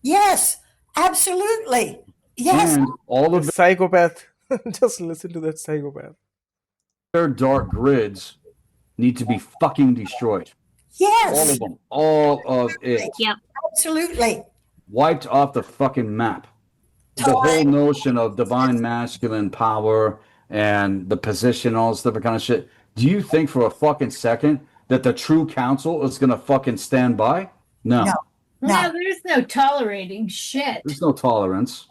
Yes, absolutely. Yes.
And all of
Psychopath. Just listen to that psychopath.
their dark grids need to be fucking destroyed. All
Yes,
of them. All of it.
Yep.
absolutely.
Wiped off the fucking map. The whole notion of divine masculine power and the position, all this different kind of shit. Do you think for a fucking second that the true council is going to fucking stand by? No.
No.
No, there's no tolerating shit.
There's no tolerance.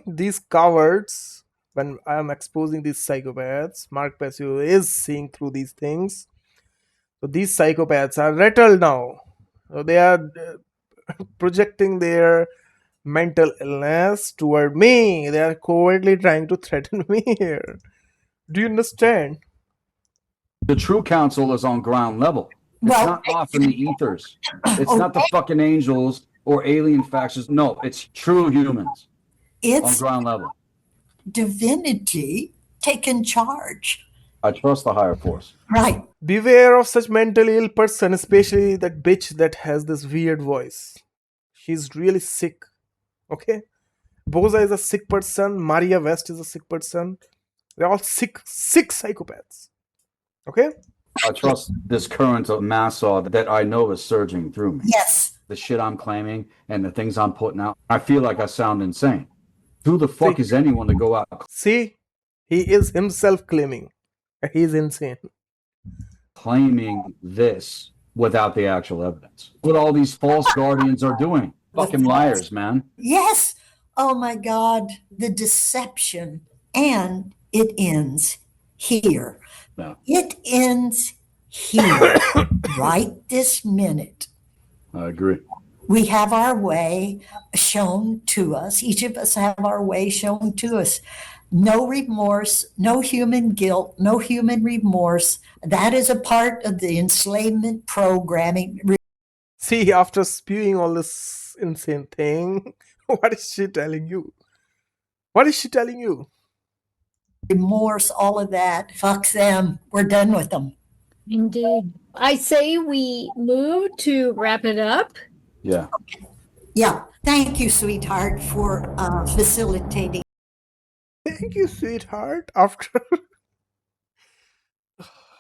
These cowards, when I am exposing these psychopaths, Mark Passio is seeing through these things. So these psychopaths are rattled now. So they are projecting their mental illness toward me. They are covertly trying to threaten me here. Do you understand?
The true council is on ground level. It's
Well,
not off in the ethers. It's not the fucking angels or alien factions. No, it's true humans on
it's
ground level.
divinity taking charge.
I trust the higher force.
Right.
Beware of such mentally ill person, especially that bitch that has this weird voice. She's really sick. Okay? Boza is a sick person. Maria West is a sick person. They're all sick psychopaths. Okay?
I trust this current of massa that I know is surging through me.
Yes.
The shit I'm claiming and the things I'm putting out. I feel like I sound insane. Who the fuck is anyone to go out?
See? He is himself claiming. He's insane.
Claiming this without the actual evidence. What all these false guardians are doing. Fucking liars, man.
Yes. Oh my God. The deception. And it ends here.
No.
It ends here, right this minute.
I agree.
We have our way shown to us. Each of us have our way shown to us. No remorse, no human guilt, no human remorse. That is a part of the enslavement programming.
See, after spewing all this insane thing, what is she telling you? What is she telling you?
Remorse, all of that. Fuck them. We're done with them.
Indeed. I say we move to wrap it up.
Yeah.
Yeah. Thank you, sweetheart, for facilitating.
Thank you, sweetheart. After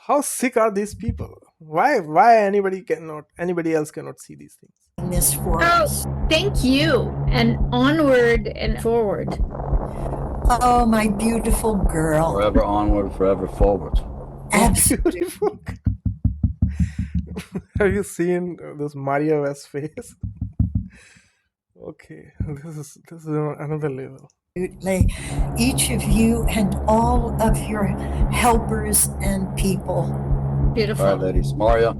how sick are these people? Why anybody else cannot see these things?
This for
Oh,
us.
thank you. And onward and forward.
Oh, my beautiful girl.
Forever onward, forever forward.
Absolutely.
Beautiful. Have you seen this Maria West face? Okay, this is another level.
Each of you and all of your helpers and people.
Beautiful.
All right, ladies. Maria.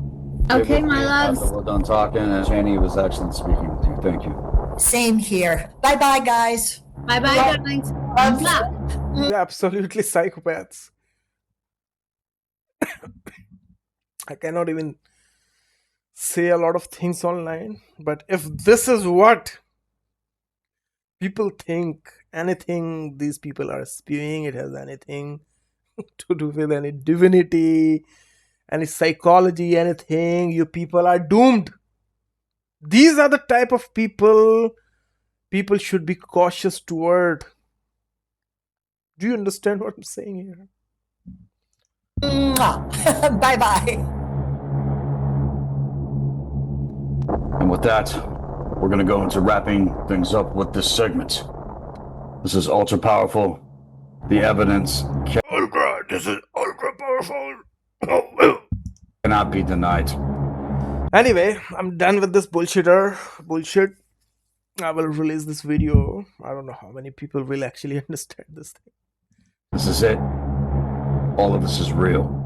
Okay, my loves.
After we're done talking, and Janie, it was excellent speaking with you. Thank you.
Same here. Bye-bye, guys.
Bye-bye, darlings. Mwah.
They're absolutely psychopaths. I cannot even say a lot of things online, but if this is what people think, anything these people are spewing, it has anything to do with any divinity, any psychology, anything, you people are doomed. These are the type of people should be cautious toward. Do you understand what I'm saying here?
Bye-bye.
And with that, we're going to go into wrapping things up with this segment. This is ultra powerful. The evidence
This is ultra powerful.
cannot be denied.
Anyway, I'm done with this bullshit. I will release this video. I don't know how many people will actually understand this thing.
This is it. All of this is real.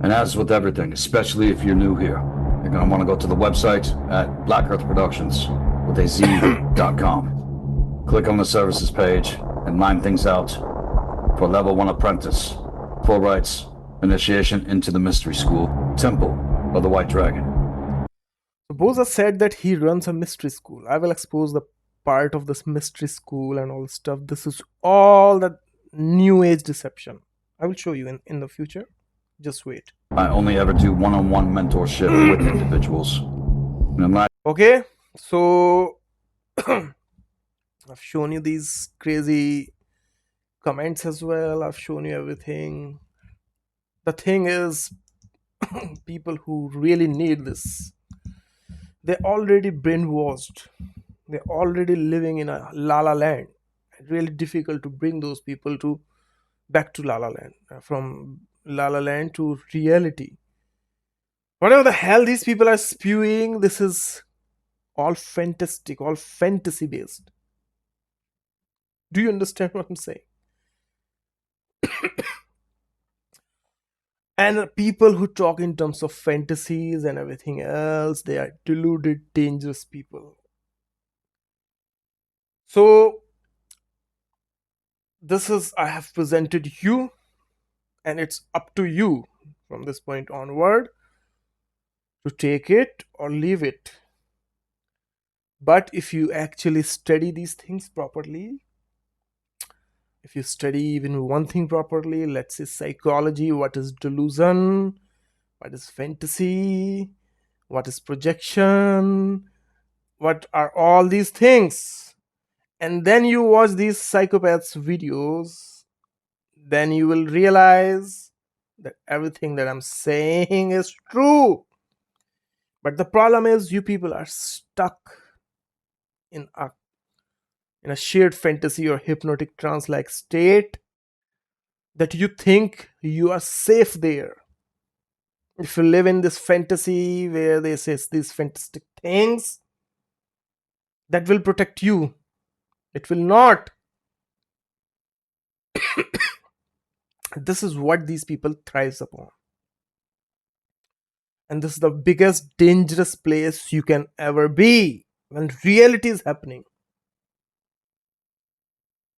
And as with everything, especially if you're new here, you're going to want to go to the website at Black Earth Productions with a Z.com. Click on the services page and line things out for level 1 apprentice, full rights, initiation into the mystery school, Temple of the White Dragon.
So Boza said that he runs a mystery school. I will expose the part of this mystery school and all stuff. This is all that new age deception. I will show you in the future. Just wait.
I only ever do one-on-one mentorship with individuals.
Okay, so I've shown you these crazy comments as well. I've shown you everything. The thing is, people who really need this, they're already brainwashed. They're already living in a la la land. It's really difficult to bring those people back to la la land, from la la land to reality. Whatever the hell these people are spewing, this is all fantastic, all fantasy based. Do you understand what I'm saying? And people who talk in terms of fantasies and everything else, they are deluded, dangerous people. So, I have presented you and it's up to you from this point onward to take it or leave it. But if you actually study these things properly, if you study even one thing properly, let's say psychology, what is delusion, what is fantasy, what is projection, what are all these things, and then you watch these psychopaths videos, then you will realize that everything that I'm saying is true. But the problem is you people are stuck in a shared fantasy or hypnotic trance like state that you think you are safe there. If you live in this fantasy where they say these fantastic things, that will protect you. It will not. This is what these people thrives upon. And this is the biggest dangerous place you can ever be when reality is happening.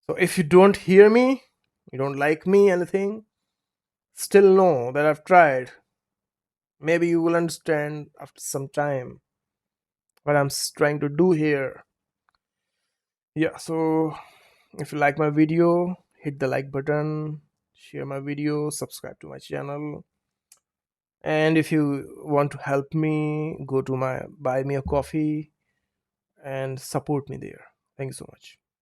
So if you don't hear me, you don't like me, anything, still know that I've tried. Maybe you will understand after some time what I'm trying to do here. Yeah, so if you like my video, hit the like button, share my video, subscribe to my channel. And if you want to help me, go to my buy me a coffee and support me there. Thank you so much.